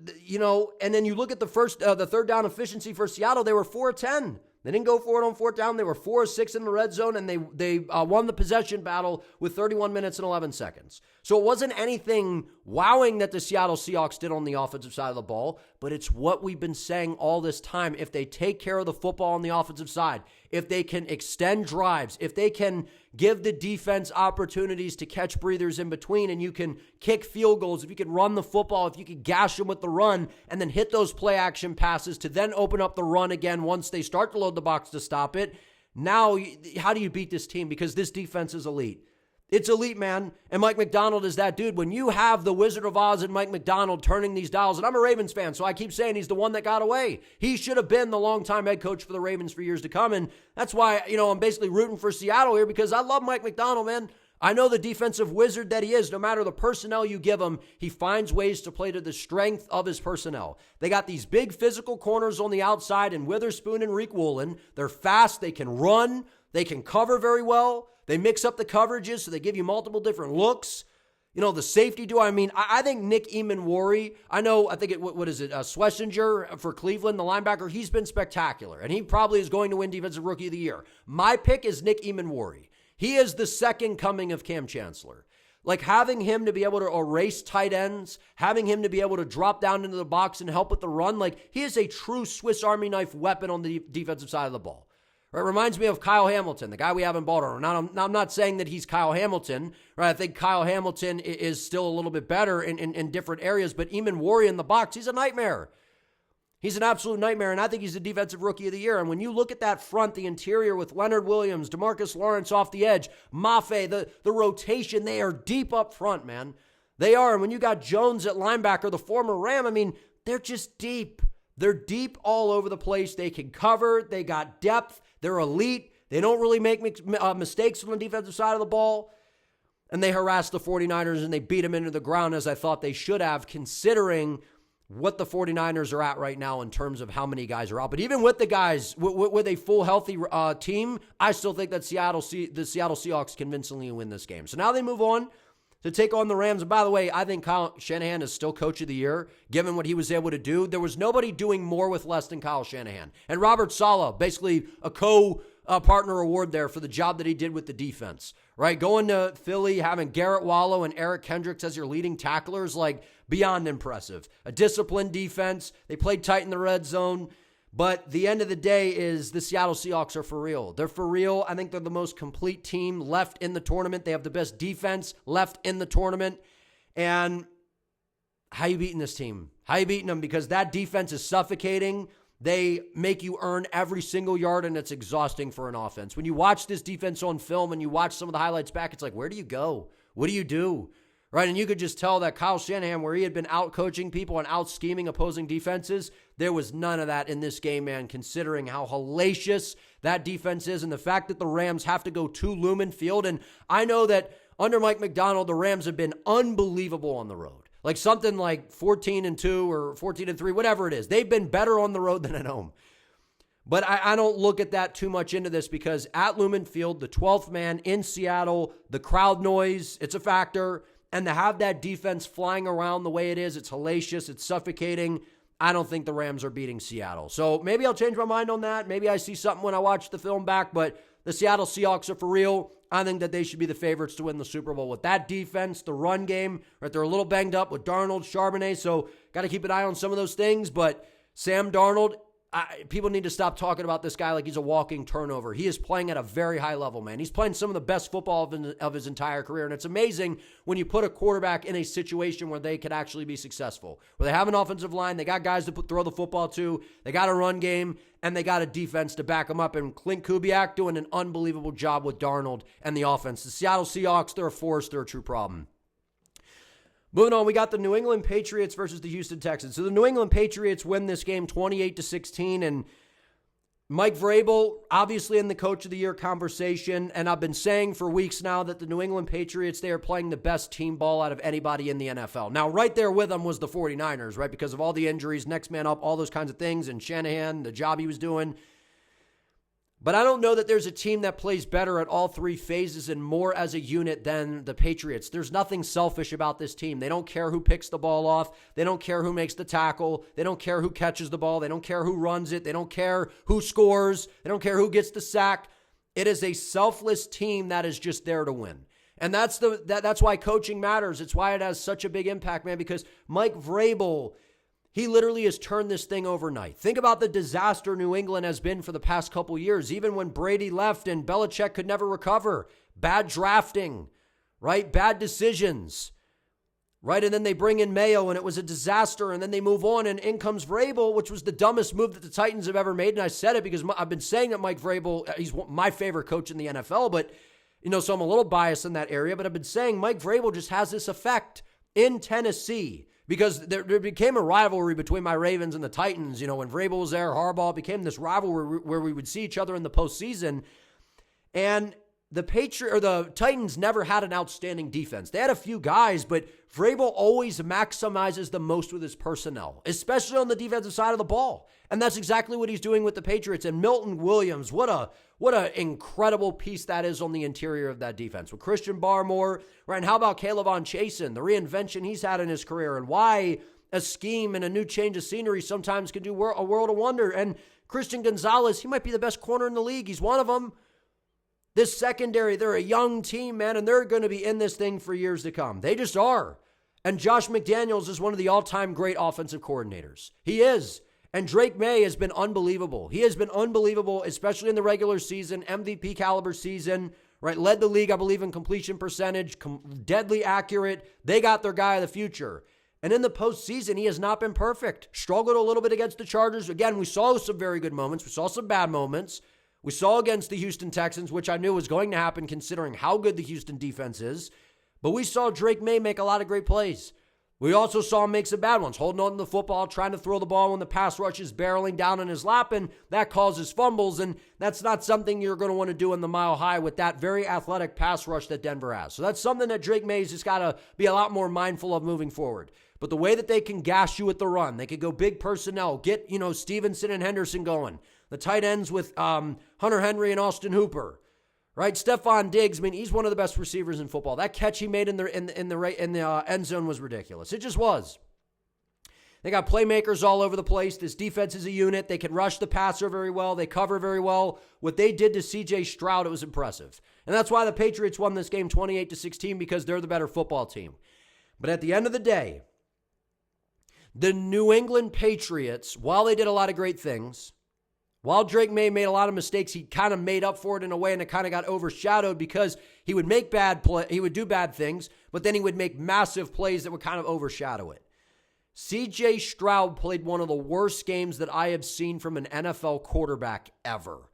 Speaker 1: and then you look at the third down efficiency for Seattle, they were 4 of 10. They didn't go for it on fourth down. They were 4 of 6 in the red zone, and they won the possession battle with 31 minutes and 11 seconds. So it wasn't anything wowing that the Seattle Seahawks did on the offensive side of the ball, but it's what we've been saying all this time. If they take care of the football on the offensive side, if they can extend drives, if they can give the defense opportunities to catch breathers in between, and you can kick field goals, if you can run the football, if you can gash them with the run, and then hit those play action passes to then open up the run again once they start to load the box to stop it. Now, how do you beat this team? Because this defense is elite. It's elite, man. And Mike McDonald is that dude. When you have the Wizard of Oz and Mike McDonald turning these dials, and I'm a Ravens fan, so I keep saying he's the one that got away. He should have been the longtime head coach for the Ravens for years to come. And that's why, I'm basically rooting for Seattle here, because I love Mike McDonald, man. I know the defensive wizard that he is. No matter the personnel you give him, he finds ways to play to the strength of his personnel. They got these big physical corners on the outside in Witherspoon and Reek Woolen. They're fast. They can run. They can cover very well. They mix up the coverages, so they give you multiple different looks. The safety duo. I think Nick Eamon-Worry, Schlesinger for Cleveland, the linebacker, he's been spectacular, and he probably is going to win Defensive Rookie of the Year. My pick is Nick Eamon-Worry. He is the second coming of Cam Chancellor. Like, having him to be able to erase tight ends, having him to be able to drop down into the box and help with the run, he is a true Swiss Army knife weapon on the defensive side of the ball. Right, reminds me of Kyle Hamilton, the guy we have in Baltimore. Now, I'm not saying that he's Kyle Hamilton, right? I think Kyle Hamilton is still a little bit better in different areas, but Eamon-Worry in the box, he's a nightmare. He's an absolute nightmare, and I think he's the Defensive Rookie of the Year. And when you look at that front, the interior with Leonard Williams, DeMarcus Lawrence off the edge, Mafe, the rotation, they are deep up front, man. They are. And when you got Jones at linebacker, the former Ram, they're just deep. They're deep all over the place. They can cover. They got depth. They're elite. They don't really make mistakes on the defensive side of the ball. And they harassed the 49ers and they beat them into the ground as I thought they should have, considering what the 49ers are at right now in terms of how many guys are out. But even with the guys, with a full healthy team, I still think that the Seattle Seahawks convincingly win this game. So now they move on to take on the Rams. And by the way, I think Kyle Shanahan is still Coach of the Year, given what he was able to do. There was nobody doing more with less than Kyle Shanahan. And Robert Saleh, basically a co-partner award there for the job that he did with the defense, right? Going to Philly, having Garrett Wallow and Eric Kendricks as your leading tacklers, beyond impressive. A disciplined defense. They played tight in the red zone. But the end of the day is the Seattle Seahawks are for real. They're for real. I think they're the most complete team left in the tournament. They have the best defense left in the tournament. And how you beating this team? How you beating them? Because that defense is suffocating. They make you earn every single yard, and it's exhausting for an offense. When you watch this defense on film and you watch some of the highlights back, it's like, where do you go? What do you do? Right, and you could just tell that Kyle Shanahan, where he had been out-coaching people and out-scheming opposing defenses, there was none of that in this game, man, considering how hellacious that defense is and the fact that the Rams have to go to Lumen Field. And I know that under Mike McDonald, the Rams have been unbelievable on the road. Something like 14-2 or 14-3, whatever it is. They've been better on the road than at home. But I don't look at that too much into this, because at Lumen Field, the 12th man in Seattle, the crowd noise, it's a factor. And to have that defense flying around the way it is, it's hellacious, it's suffocating. I don't think the Rams are beating Seattle. So maybe I'll change my mind on that. Maybe I see something when I watch the film back, but the Seattle Seahawks are for real. I think that they should be the favorites to win the Super Bowl. With that defense, the run game, right, they're a little banged up with Darnold, Charbonnet, so got to keep an eye on some of those things. But Sam Darnold, people need to stop talking about this guy like he's a walking turnover. He is playing at a very high level, man. He's playing some of the best football of his entire career, and it's amazing when you put a quarterback in a situation where they could actually be successful, where they have an offensive line, they got guys to throw the football to, they got a run game, and they got a defense to back them up. And Clint Kubiak doing an unbelievable job with Darnold and the offense. The Seattle Seahawks, they're a force, they're a true problem. Moving on, we got the New England Patriots versus the Houston Texans. So the New England Patriots win this game 28-16, and Mike Vrabel, obviously in the Coach of the Year conversation, and I've been saying for weeks now that the New England Patriots, they are playing the best team ball out of anybody in the NFL. Now, right there with them was the 49ers, right, because of all the injuries, next man up, all those kinds of things, and Shanahan, the job he was doing. But I don't know that there's a team that plays better at all three phases and more as a unit than the Patriots. There's nothing selfish about this team. They don't care who picks the ball off. They don't care who makes the tackle. They don't care who catches the ball. They don't care who runs it. They don't care who scores. They don't care who gets the sack. It is a selfless team that is just there to win. And that's why coaching matters. It's why it has such a big impact, man, because Mike Vrabel, he literally has turned this thing overnight. Think about the disaster New England has been for the past couple years, even when Brady left and Belichick could never recover. Bad drafting, right? Bad decisions, right? And then they bring in Mayo and it was a disaster, and then they move on and in comes Vrabel, which was the dumbest move that the Titans have ever made. And I said it because I've been saying that Mike Vrabel, he's my favorite coach in the NFL, but so I'm a little biased in that area, but I've been saying Mike Vrabel just has this effect in Tennessee. Because there became a rivalry between my Ravens and the Titans. When Vrabel was there, Harbaugh, became this rivalry where we would see each other in the postseason. And the Titans never had an outstanding defense. They had a few guys, but Vrabel always maximizes the most with his personnel, especially on the defensive side of the ball. And that's exactly what he's doing with the Patriots. And Milton Williams, what a incredible piece that is on the interior of that defense. With Christian Barmore, right? And how about Caleb on Chasen, the reinvention he's had in his career, and why a scheme and a new change of scenery sometimes can do a world of wonder. And Christian Gonzalez, he might be the best corner in the league. He's one of them. This secondary, they're a young team, man, and they're going to be in this thing for years to come. They just are. And Josh McDaniels is one of the all-time great offensive coordinators. He is. And Drake May has been unbelievable. He has been unbelievable, especially in the regular season, MVP caliber season, right? Led the league, I believe, in completion percentage, deadly accurate. They got their guy of the future. And in the postseason, he has not been perfect. Struggled a little bit against the Chargers. Again, we saw some very good moments. We saw some bad moments. We saw against the Houston Texans, which I knew was going to happen considering how good the Houston defense is. But we saw Drake May make a lot of great plays. We also saw him make some bad ones, holding on to the football, trying to throw the ball when the pass rush is barreling down in his lap, and that causes fumbles, and that's not something you're going to want to do in the mile high with that very athletic pass rush that Denver has. So that's something that Drake May's just got to be a lot more mindful of moving forward. But the way that they can gash you with the run, they could go big personnel, get, Stevenson and Henderson going. The tight ends with Hunter Henry and Austin Hooper. Right, Stephon Diggs, he's one of the best receivers in football. That catch he made in the end zone was ridiculous. It just was. They got playmakers all over the place. This defense is a unit. They can rush the passer very well. They cover very well. What they did to CJ Stroud, it was impressive. And that's why the Patriots won this game 28-16, because they're the better football team. But at the end of the day, the New England Patriots, while they did a lot of great things, while Drake May made a lot of mistakes, he kind of made up for it in a way, and it kind of got overshadowed because he would make he would do bad things, but then he would make massive plays that would kind of overshadow it. CJ Stroud played one of the worst games that I have seen from an NFL quarterback ever.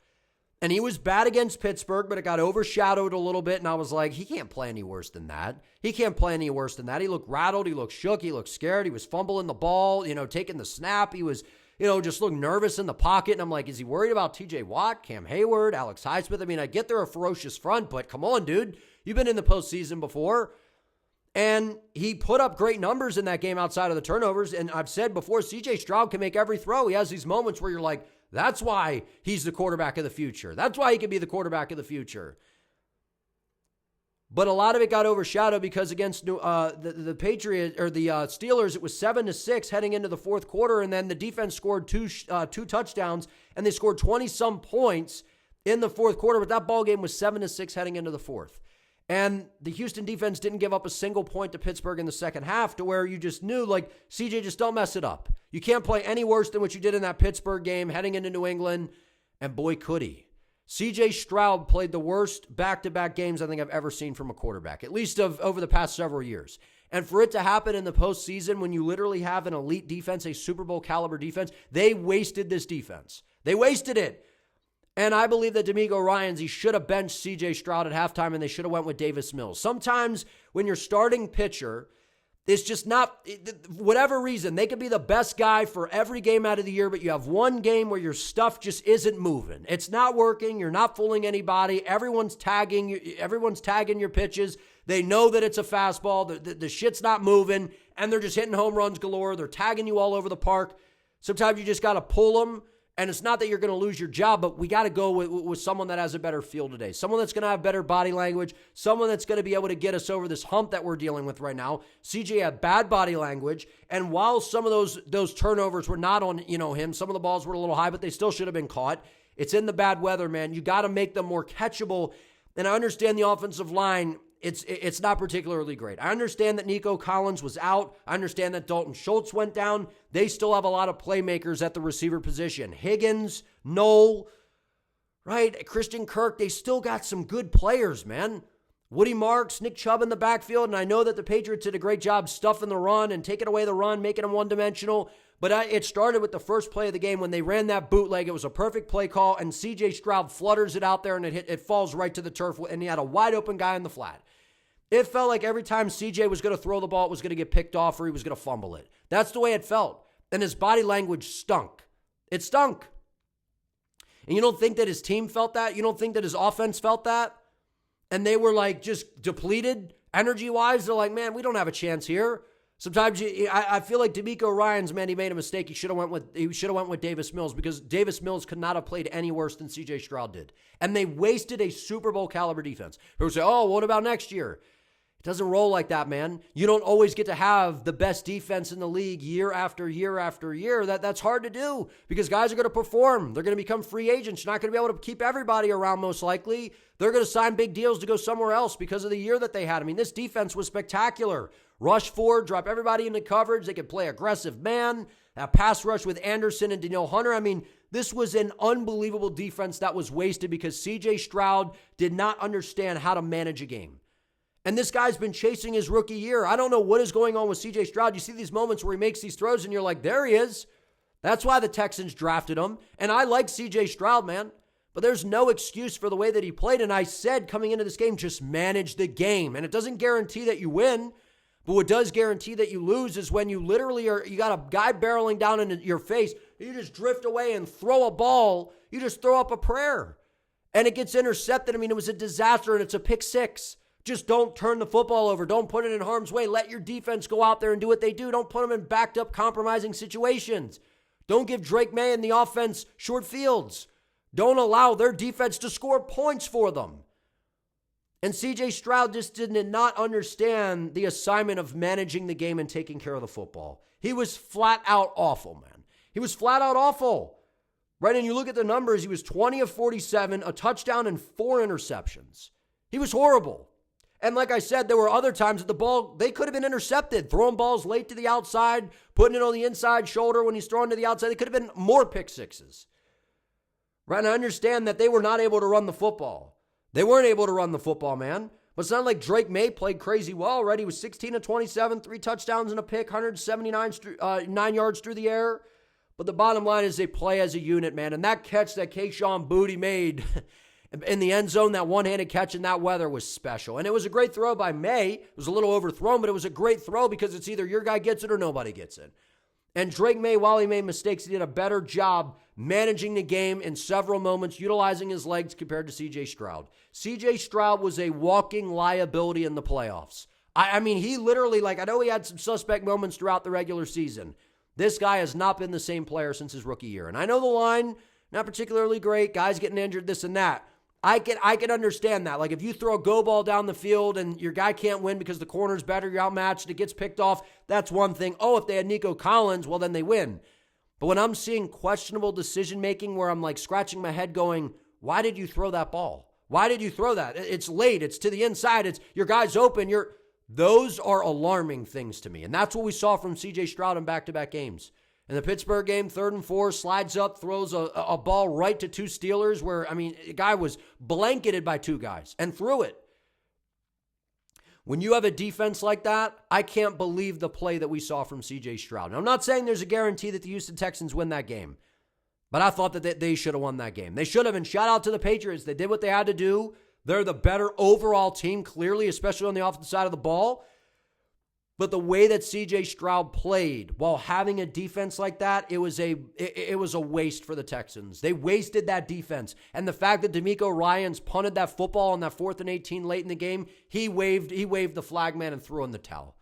Speaker 1: And he was bad against Pittsburgh, but it got overshadowed a little bit, and I was like, he can't play any worse than that. He can't play any worse than that. He looked rattled. He looked shook. He looked scared. He was fumbling the ball, taking the snap. He was just look nervous in the pocket. And I'm like, is he worried about TJ Watt, Cam Hayward, Alex Highsmith? I get they're a ferocious front, but come on, dude. You've been in the postseason before. And he put up great numbers in that game outside of the turnovers. And I've said before, CJ Stroud can make every throw. He has these moments where you're like, that's why he's the quarterback of the future. That's why he can be the quarterback of the future. But a lot of it got overshadowed because against the Patriots or the Steelers, it was 7-6 heading into the fourth quarter, and then the defense scored two touchdowns, and they scored 20-some points in the fourth quarter. But that ball game was 7-6 heading into the fourth, and the Houston defense didn't give up a single point to Pittsburgh in the second half, to where you just knew, like, CJ, just don't mess it up. You can't play any worse than what you did in that Pittsburgh game heading into New England, and boy, could he. CJ Stroud played the worst back-to-back games I think I've ever seen from a quarterback, at least over the past several years. And for it to happen in the postseason when you literally have an elite defense, a Super Bowl caliber defense, they wasted this defense. They wasted it. And I believe that D'Amico Ryans, he should have benched CJ Stroud at halftime, and they should have went with Davis Mills. Sometimes when you're starting pitcher, it's just not, whatever reason, they could be the best guy for every game out of the year, but you have one game where your stuff just isn't moving. It's not working. You're not fooling anybody. Everyone's tagging your pitches. They know that it's a fastball. The shit's not moving, and they're just hitting home runs galore. They're tagging you all over the park. Sometimes you just got to pull them And it's not that you're going to lose your job, but we got to go with someone that has a better feel today. Someone that's going to have better body language. Someone that's going to be able to get us over this hump that we're dealing with right now. CJ had bad body language. And while some of those turnovers were not on, him, some of the balls were a little high, but they still should have been caught. It's in the bad weather, man. You got to make them more catchable. And I understand the offensive line, it's not particularly great. I understand that Nico Collins was out. I understand that Dalton Schultz went down. They still have a lot of playmakers at the receiver position. Higgins, Noel, right? Christian Kirk, they still got some good players, man. Woody Marks, Nick Chubb in the backfield, and I know that the Patriots did a great job stuffing the run and taking away the run, making them one-dimensional. But it started with the first play of the game when they ran that bootleg. It was a perfect play call, and C.J. Stroud flutters it out there, and it falls right to the turf, and he had a wide-open guy in the flat. It felt like every time C.J. was going to throw the ball, it was going to get picked off or he was going to fumble it. That's the way it felt. And his body language stunk. It stunk. And you don't think that his team felt that? You don't think that his offense felt that? And they were like just depleted energy-wise? They're like, man, we don't have a chance here. Sometimes I feel like DeMeco Ryans, man, he made a mistake. He should have went with Davis Mills because Davis Mills could not have played any worse than C.J. Stroud did. And they wasted a Super Bowl caliber defense. People say, oh, what about next year? It doesn't roll like that, man. You don't always get to have the best defense in the league year after year after year. That's hard to do because guys are going to perform. They're going to become free agents. You're not going to be able to keep everybody around most likely. They're going to sign big deals to go somewhere else because of the year that they had. I mean, this defense was spectacular. Rush forward, drop everybody into coverage. They could play aggressive man. That pass rush with Anderson and Danielle Hunter. I mean, this was an unbelievable defense that was wasted because C.J. Stroud did not understand how to manage a game. And this guy's been chasing his rookie year. I don't know what is going on with C.J. Stroud. You see these moments where he makes these throws and you're like, there he is. That's why the Texans drafted him. And I like C.J. Stroud, man. But there's no excuse for the way that he played. And I said coming into this game, just manage the game. And it doesn't guarantee that you win. But what does guarantee that you lose is when you literally you got a guy barreling down into your face. You just drift away and throw a ball. You just throw up a prayer. And it gets intercepted. I mean, it was a disaster and it's a pick six. Just don't turn the football over. Don't put it in harm's way. Let your defense go out there and do what they do. Don't put them in backed up compromising situations. Don't give Drake May and the offense short fields. Don't allow their defense to score points for them. And C.J. Stroud just did not understand the assignment of managing the game and taking care of the football. He was flat out awful, man. He was flat out awful. Right, and you look at the numbers, he was 20 of 47, a touchdown and 4 interceptions. He was horrible. And like I said, there were other times that the ball, they could have been intercepted, throwing balls late to the outside, putting it on the inside shoulder when he's throwing to the outside. They could have been more pick sixes. Right, and I understand that they were not able to run the football. They weren't able to run the football, man. But it's not like Drake May played crazy well, right? He was 16 of 27, 3 touchdowns and a pick, 179 yards through the air. But the bottom line is they play as a unit, man. And that catch that Kayshon Boutte made in the end zone, that one-handed catch in that weather was special. And it was a great throw by May. It was a little overthrown, but it was a great throw because it's either your guy gets it or nobody gets it. And Drake May, while he made mistakes, he did a better job managing the game in several moments, utilizing his legs compared to C.J. Stroud. C.J. Stroud was a walking liability in the playoffs. I mean, he literally, I know he had some suspect moments throughout the regular season. This guy has not been the same player since his rookie year. And I know the line, not particularly great, guys getting injured, this and that. I can understand that. Like if you throw a go ball down the field and your guy can't win because the corner's better, you're outmatched, it gets picked off, that's one thing. Oh, if they had Nico Collins, well, then they win. But when I'm seeing questionable decision-making where I'm scratching my head going, why did you throw that ball? Why did you throw that? It's late. It's to the inside. It's your guy's open. Those are alarming things to me. And that's what we saw from C.J. Stroud in back-to-back games. In the Pittsburgh game, 3rd and 4, slides up, throws a ball right to 2 Steelers where, a guy was blanketed by 2 guys and threw it. When you have a defense like that, I can't believe the play that we saw from C.J. Stroud. Now, I'm not saying there's a guarantee that the Houston Texans win that game, but I thought that they should have won that game. They should have, and shout out to the Patriots. They did what they had to do. They're the better overall team, clearly, especially on the offensive side of the ball. But the way that C.J. Stroud played while having a defense like that, it was a waste for the Texans. They wasted that defense. And the fact that DeMeco Ryans punted that football on that 4th and 18 late in the game, he waved the flag man and threw in the towel.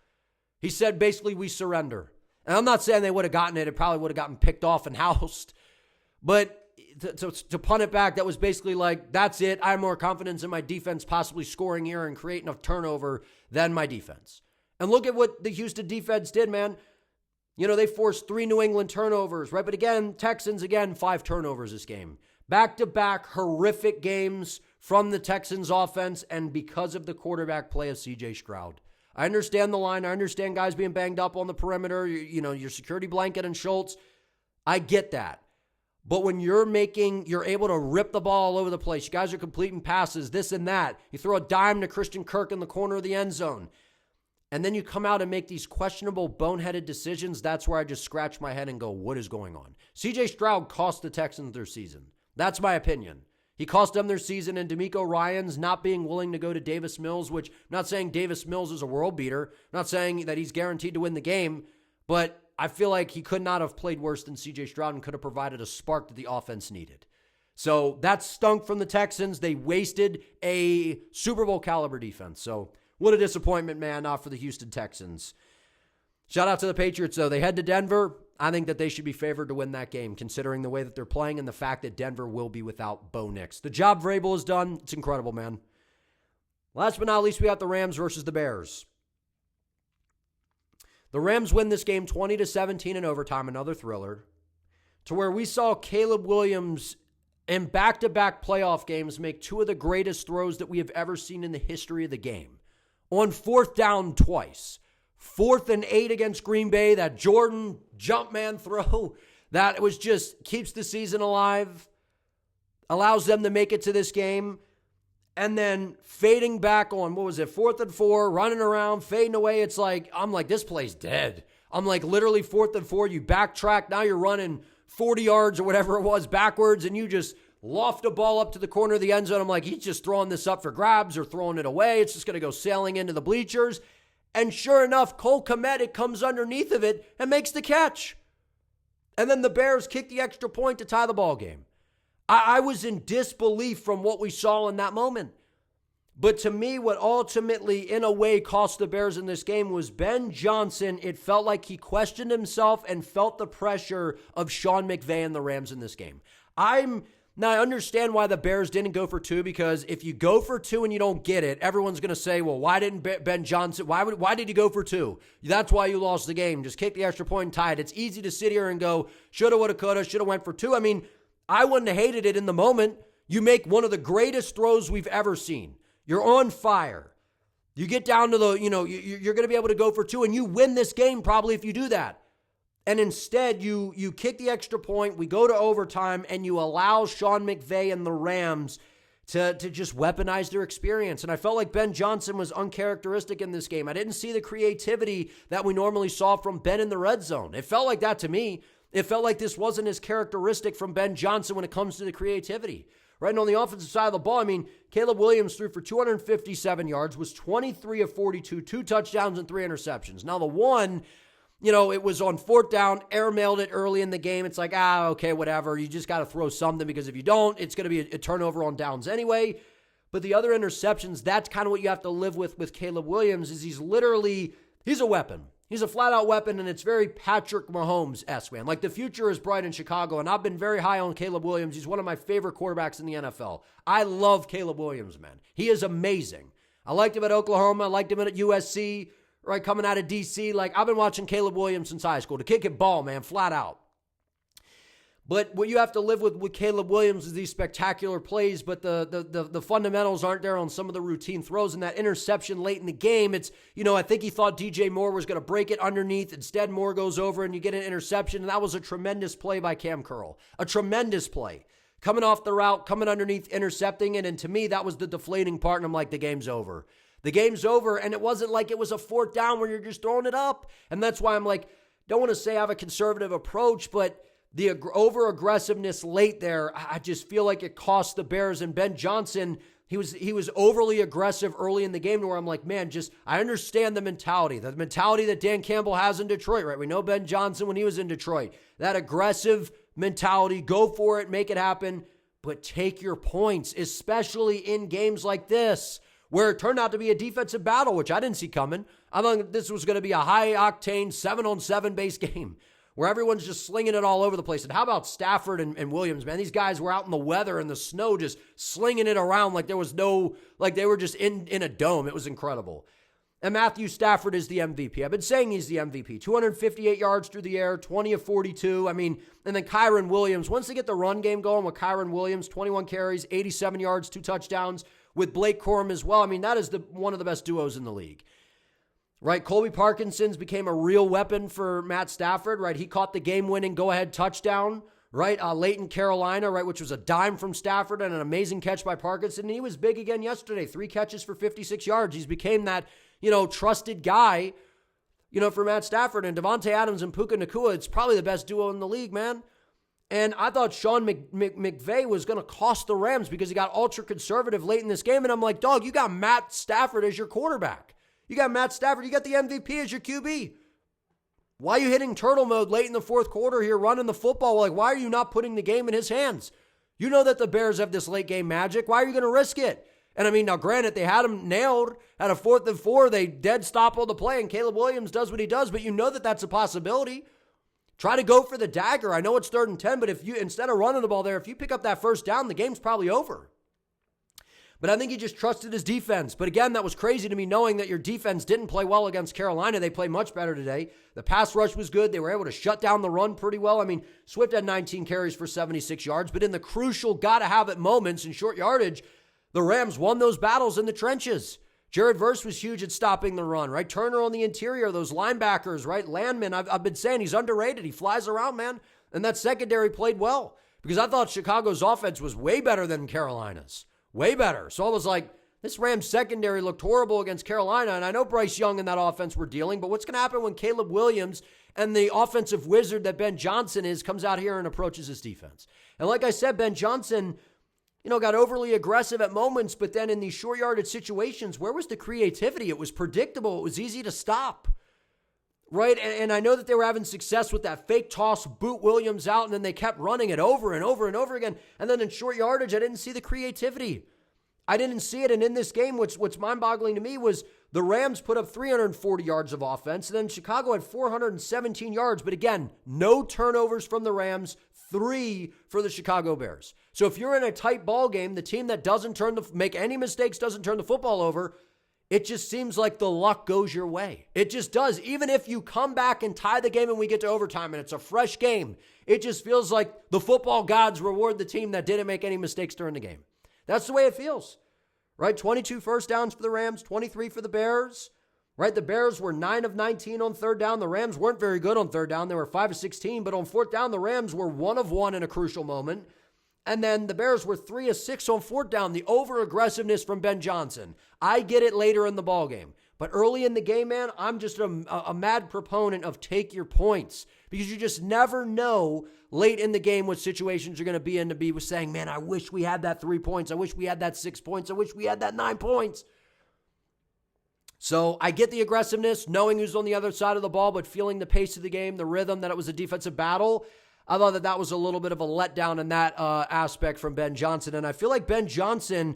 Speaker 1: He said, basically, we surrender. And I'm not saying they would have gotten it. It probably would have gotten picked off and housed. But to punt it back, that was basically like, that's it. I have more confidence in my defense possibly scoring here and creating a turnover than my defense. And look at what the Houston defense did, man. You know, they forced 3 New England turnovers, right? But again, Texans, 5 turnovers this game. Back-to-back horrific games from the Texans offense, and because of the quarterback play of C.J. Stroud. I understand the line. I understand guys being banged up on the perimeter, your security blanket and Schultz. I get that. But when you're able to rip the ball all over the place, you guys are completing passes, this and that. You throw a dime to Christian Kirk in the corner of the end zone. And then you come out and make these questionable, boneheaded decisions. That's where I just scratch my head and go, what is going on? C.J. Stroud cost the Texans their season. That's my opinion. He cost them their season, and D'Amico Ryans not being willing to go to Davis Mills, which I'm not saying Davis Mills is a world beater. I'm not saying that he's guaranteed to win the game, but I feel like he could not have played worse than C.J. Stroud and could have provided a spark that the offense needed. So that stunk from the Texans. They wasted a Super Bowl caliber defense. So what a disappointment, man, for the Houston Texans. Shout out to the Patriots, though. They head to Denver. I think that they should be favored to win that game, considering the way that they're playing and the fact that Denver will be without Bo Nix. The job Vrabel has done, it's incredible, man. Last but not least, we got the Rams versus the Bears. The Rams win this game 20-17 in overtime, another thriller, to where we saw Caleb Williams in back-to-back playoff games make 2 of the greatest throws that we have ever seen in the history of the game. On 4th down twice. 4th and 8 against Green Bay, that Jordan jump man throw, that was just keeps the season alive, allows them to make it to this game. And then fading back on, 4th and 4, running around, fading away. It's like, I'm like, this play's dead. I'm like, literally 4th and 4, you backtrack. Now you're running 40 yards or whatever it was backwards, and you just loft a ball up to the corner of the end zone. I'm like, he's just throwing this up for grabs or throwing it away. It's just going to go sailing into the bleachers. And sure enough, Cole Kmet comes underneath of it and makes the catch. And then the Bears kick the extra point to tie the ball game. I was in disbelief from what we saw in that moment. But to me, what ultimately, in a way, cost the Bears in this game was Ben Johnson. It felt like he questioned himself and felt the pressure of Sean McVay and the Rams in this game. Now, I understand why the Bears didn't go for 2, because if you go for 2 and you don't get it, everyone's going to say, well, why didn't Ben Johnson, why did you go for 2? That's why you lost the game. Just kick the extra point and tie it. It's easy to sit here and go, shoulda, woulda, coulda, shoulda went for 2. I mean, I wouldn't have hated it in the moment. You make one of the greatest throws we've ever seen. You're on fire. You get down to you're going to be able to go for 2, and you win this game probably if you do that. And instead, you kick the extra point, we go to overtime, and you allow Sean McVay and the Rams to just weaponize their experience. And I felt like Ben Johnson was uncharacteristic in this game. I didn't see the creativity that we normally saw from Ben in the red zone. It felt like that to me. It felt like this wasn't as characteristic from Ben Johnson when it comes to the creativity. Right, and on the offensive side of the ball, I mean, Caleb Williams threw for 257 yards, was 23 of 42, 2 touchdowns and 3 interceptions. Now, the one, it was on 4th down, airmailed it early in the game. It's like, okay, whatever. You just got to throw something, because if you don't, it's going to be a turnover on downs anyway. But the other interceptions, that's kind of what you have to live with Caleb Williams, is he's a weapon. He's a flat-out weapon, and it's very Patrick Mahomes-esque, man. Like, the future is bright in Chicago, and I've been very high on Caleb Williams. He's one of my favorite quarterbacks in the NFL. I love Caleb Williams, man. He is amazing. I liked him at Oklahoma. I liked him at USC, right, coming out of D.C. Like, I've been watching Caleb Williams since high school. To kick it ball, man, flat out. But what you have to live with Caleb Williams is these spectacular plays, but the fundamentals aren't there on some of the routine throws. And that interception late in the game, it's, I think he thought DJ Moore was going to break it underneath. Instead, Moore goes over and you get an interception. And that was a tremendous play by Cam Curl. A tremendous play. Coming off the route, coming underneath, intercepting it. And to me, that was the deflating part. And I'm like, the game's over. The game's over. And it wasn't like it was a 4th down where you're just throwing it up. And that's why I'm like, don't want to say I have a conservative approach, but the over-aggressiveness late there, I just feel like it cost the Bears. And Ben Johnson, he was overly aggressive early in the game, to where I'm like, man, I understand the mentality that Dan Campbell has in Detroit, right? We know Ben Johnson when he was in Detroit. That aggressive mentality, go for it, make it happen, but take your points, especially in games like this, where it turned out to be a defensive battle, which I didn't see coming. I thought this was going to be a high-octane 7-on-7 base game. where everyone's just slinging it all over the place. And how about Stafford and Williams, man? These guys were out in the weather and the snow just slinging it around like there was no, like they were just in a dome. It was incredible. And Matthew Stafford is the MVP. I've been saying he's the MVP. 258 yards through the air, 20 of 42. I mean, and then Kyren Williams, once they get the run game going with Kyren Williams, 21 carries, 87 yards, 2 touchdowns, with Blake Corum as well. I mean, that is one of the best duos in the league. Right, Colby Parkinson's became a real weapon for Matt Stafford, right? He caught the game-winning go-ahead touchdown, right, late in Carolina, right, which was a dime from Stafford and an amazing catch by Parkinson. And he was big again yesterday, 3 catches for 56 yards. He's became that, trusted guy, for Matt Stafford. And Devontae Adams and Puka Nacua, it's probably the best duo in the league, man. And I thought Sean McVay was going to cost the Rams because he got ultra-conservative late in this game. And I'm like, dog, you got Matt Stafford as your quarterback. You got Matt Stafford. You got the MVP as your QB. Why are you hitting turtle mode late in the fourth quarter here, running the football? Like, why are you not putting the game in his hands? You know that the Bears have this late game magic. Why are you going to risk it? And I mean, now granted, they had him nailed at a 4th and 4. They dead stop all the play, and Caleb Williams does what he does, but you know that that's a possibility. Try to go for the dagger. I know it's 3rd and 10, but if you, instead of running the ball there, if you pick up that first down, the game's probably over. But I think he just trusted his defense. But again, that was crazy to me knowing that your defense didn't play well against Carolina. They played much better today. The pass rush was good. They were able to shut down the run pretty well. I mean, Swift had 19 carries for 76 yards. But in the crucial gotta-have-it moments in short yardage, the Rams won those battles in the trenches. Jared Verse was huge at stopping the run, right? Turner on the interior, those linebackers, right? Landman, I've been saying he's underrated. He flies around, man. And that secondary played well because I thought Chicago's offense was way better than Carolina's. Way better. So I was like, this Rams secondary looked horrible against Carolina, and I know Bryce Young and that offense were dealing, but what's going to happen when Caleb Williams and the offensive wizard that Ben Johnson is comes out here and approaches his defense? And like I said, Ben Johnson, got overly aggressive at moments, but then in these short yardage situations, where was the creativity? It was predictable. It was easy to stop. Right? And I know that they were having success with that fake toss, boot Williams out, and then they kept running it over and over and over again. And then in short yardage, I didn't see the creativity. I didn't see it. And in this game, what's mind-boggling to me was the Rams put up 340 yards of offense, and then Chicago had 417 yards. But again, no turnovers from the Rams, 3 for the Chicago Bears. So if you're in a tight ball game, the team that doesn't make any mistakes, doesn't turn the football over, it just seems like the luck goes your way. It just does. Even if you come back and tie the game and we get to overtime and it's a fresh game, it just feels like the football gods reward the team that didn't make any mistakes during the game. That's the way it feels, right? 22 first downs for the Rams, 23 for the Bears, right? The Bears were 9 of 19 on 3rd down. The Rams weren't very good on 3rd down. They were 5 of 16, but on 4th down, the Rams were 1 of 1 in a crucial moment. And then the Bears were 3 of 6 on 4th down. The over-aggressiveness from Ben Johnson. I get it later in the ballgame. But early in the game, man, I'm just a mad proponent of take your points. Because you just never know late in the game what situations you're going to be in to be with saying, man, I wish we had that 3 points. I wish we had that 6 points. I wish we had that 9 points. So I get the aggressiveness, knowing who's on the other side of the ball, but feeling the pace of the game, the rhythm, that it was a defensive battle. I thought that was a little bit of a letdown in that aspect from Ben Johnson. And I feel like Ben Johnson,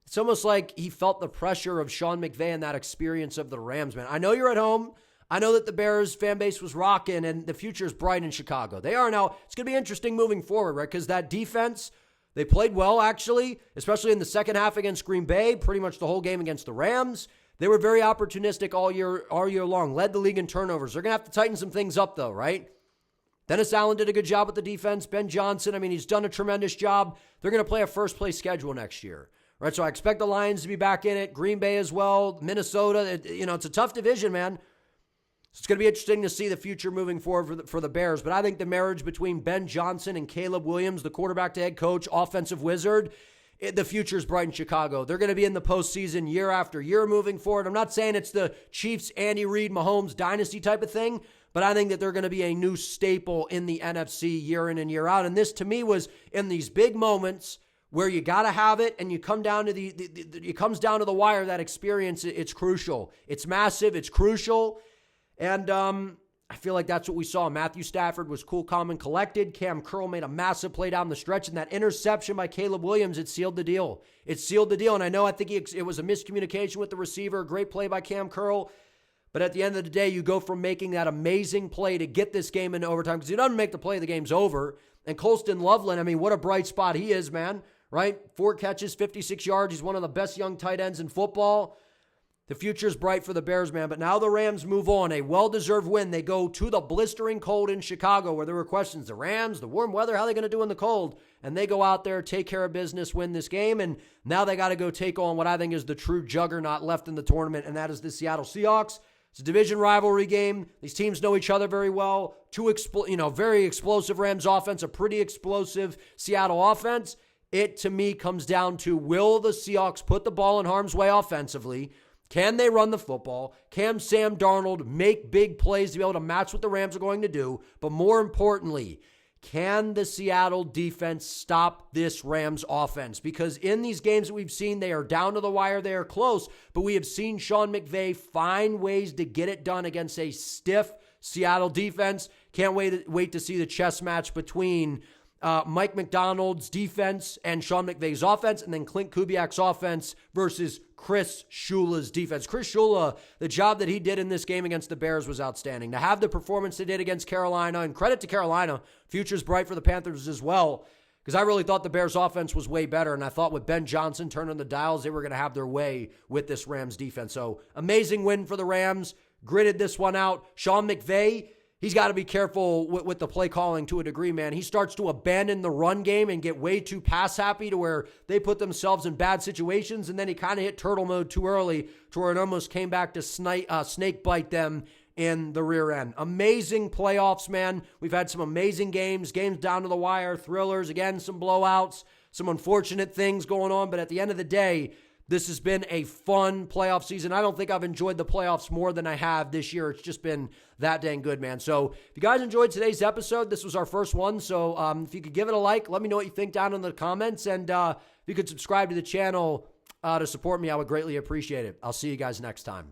Speaker 1: it's almost like he felt the pressure of Sean McVay and that experience of the Rams, man. I know you're at home. I know that the Bears fan base was rocking and the future is bright in Chicago. They are now. It's going to be interesting moving forward, right? Because that defense, they played well, actually, especially in the second half against Green Bay, pretty much the whole game against the Rams. They were very opportunistic all year long, led the league in turnovers. They're going to have to tighten some things up, though, right? Dennis Allen did a good job with the defense. Ben Johnson, he's done a tremendous job. They're going to play a first-place schedule next year, right? So I expect the Lions to be back in it. Green Bay as well. Minnesota, it's a tough division, man. So it's going to be interesting to see the future moving forward for the Bears. But I think the marriage between Ben Johnson and Caleb Williams, the quarterback to head coach, offensive wizard, the future is bright in Chicago. They're going to be in the postseason year after year moving forward. I'm not saying it's the Chiefs, Andy Reid, Mahomes dynasty type of thing, but I think that they're going to be a new staple in the NFC year in and year out. And this, to me, was in these big moments where you got to have it and you come down to it comes down to the wire, that experience, it's crucial. It's massive. It's crucial. And I feel like that's what we saw. Matthew Stafford was cool, calm, and collected. Cam Curl made a massive play down the stretch, and that interception by Caleb Williams, it sealed the deal. It sealed the deal, and I think it was a miscommunication with the receiver. Great play by Cam Curl. But at the end of the day, you go from making that amazing play to get this game into overtime, because he doesn't make the play, the game's over. And Colston Loveland, I mean, what a bright spot he is, man, right? 4 catches, 56 yards. He's one of the best young tight ends in football. The future's bright for the Bears, man. But now the Rams move on. A well-deserved win. They go to the blistering cold in Chicago, where there were questions. The Rams, the warm weather, how are they going to do in the cold? And they go out there, take care of business, win this game. And now they got to go take on what I think is the true juggernaut left in the tournament, and that is the Seattle Seahawks. It's a division rivalry game. These teams know each other very well. Very explosive Rams offense, a pretty explosive Seattle offense. It, to me, comes down to, will the Seahawks put the ball in harm's way offensively? Can they run the football? Can Sam Darnold make big plays to be able to match what the Rams are going to do? But more importantly, can the Seattle defense stop this Rams offense? Because in these games that we've seen, they are down to the wire, they are close, but we have seen Sean McVay find ways to get it done against a stiff Seattle defense. Can't wait to see the chess match between Mike McDonald's defense and Sean McVay's offense, and then Clint Kubiak's offense versus Chris Shula's defense. Chris Shula, the job that he did in this game against the Bears was outstanding. To have the performance they did against Carolina, and credit to Carolina, future's bright for the Panthers as well, because I really thought the Bears offense was way better, and I thought with Ben Johnson turning the dials, they were going to have their way with this Rams defense. So amazing win for the Rams, gritted this one out. Sean McVay, he's got to be careful with the play calling to a degree, man. He starts to abandon the run game and get way too pass happy to where they put themselves in bad situations, and then he kind of hit turtle mode too early to where it almost came back to snake bite them in the rear end. Amazing playoffs, man. We've had some amazing games down to the wire, thrillers, again, some blowouts, some unfortunate things going on, but at the end of the day, this has been a fun playoff season. I don't think I've enjoyed the playoffs more than I have this year. It's just been that dang good, man. So if you guys enjoyed today's episode, this was our first one. So if you could give it a like, let me know what you think down in the comments. And if you could subscribe to the channel to support me, I would greatly appreciate it. I'll see you guys next time.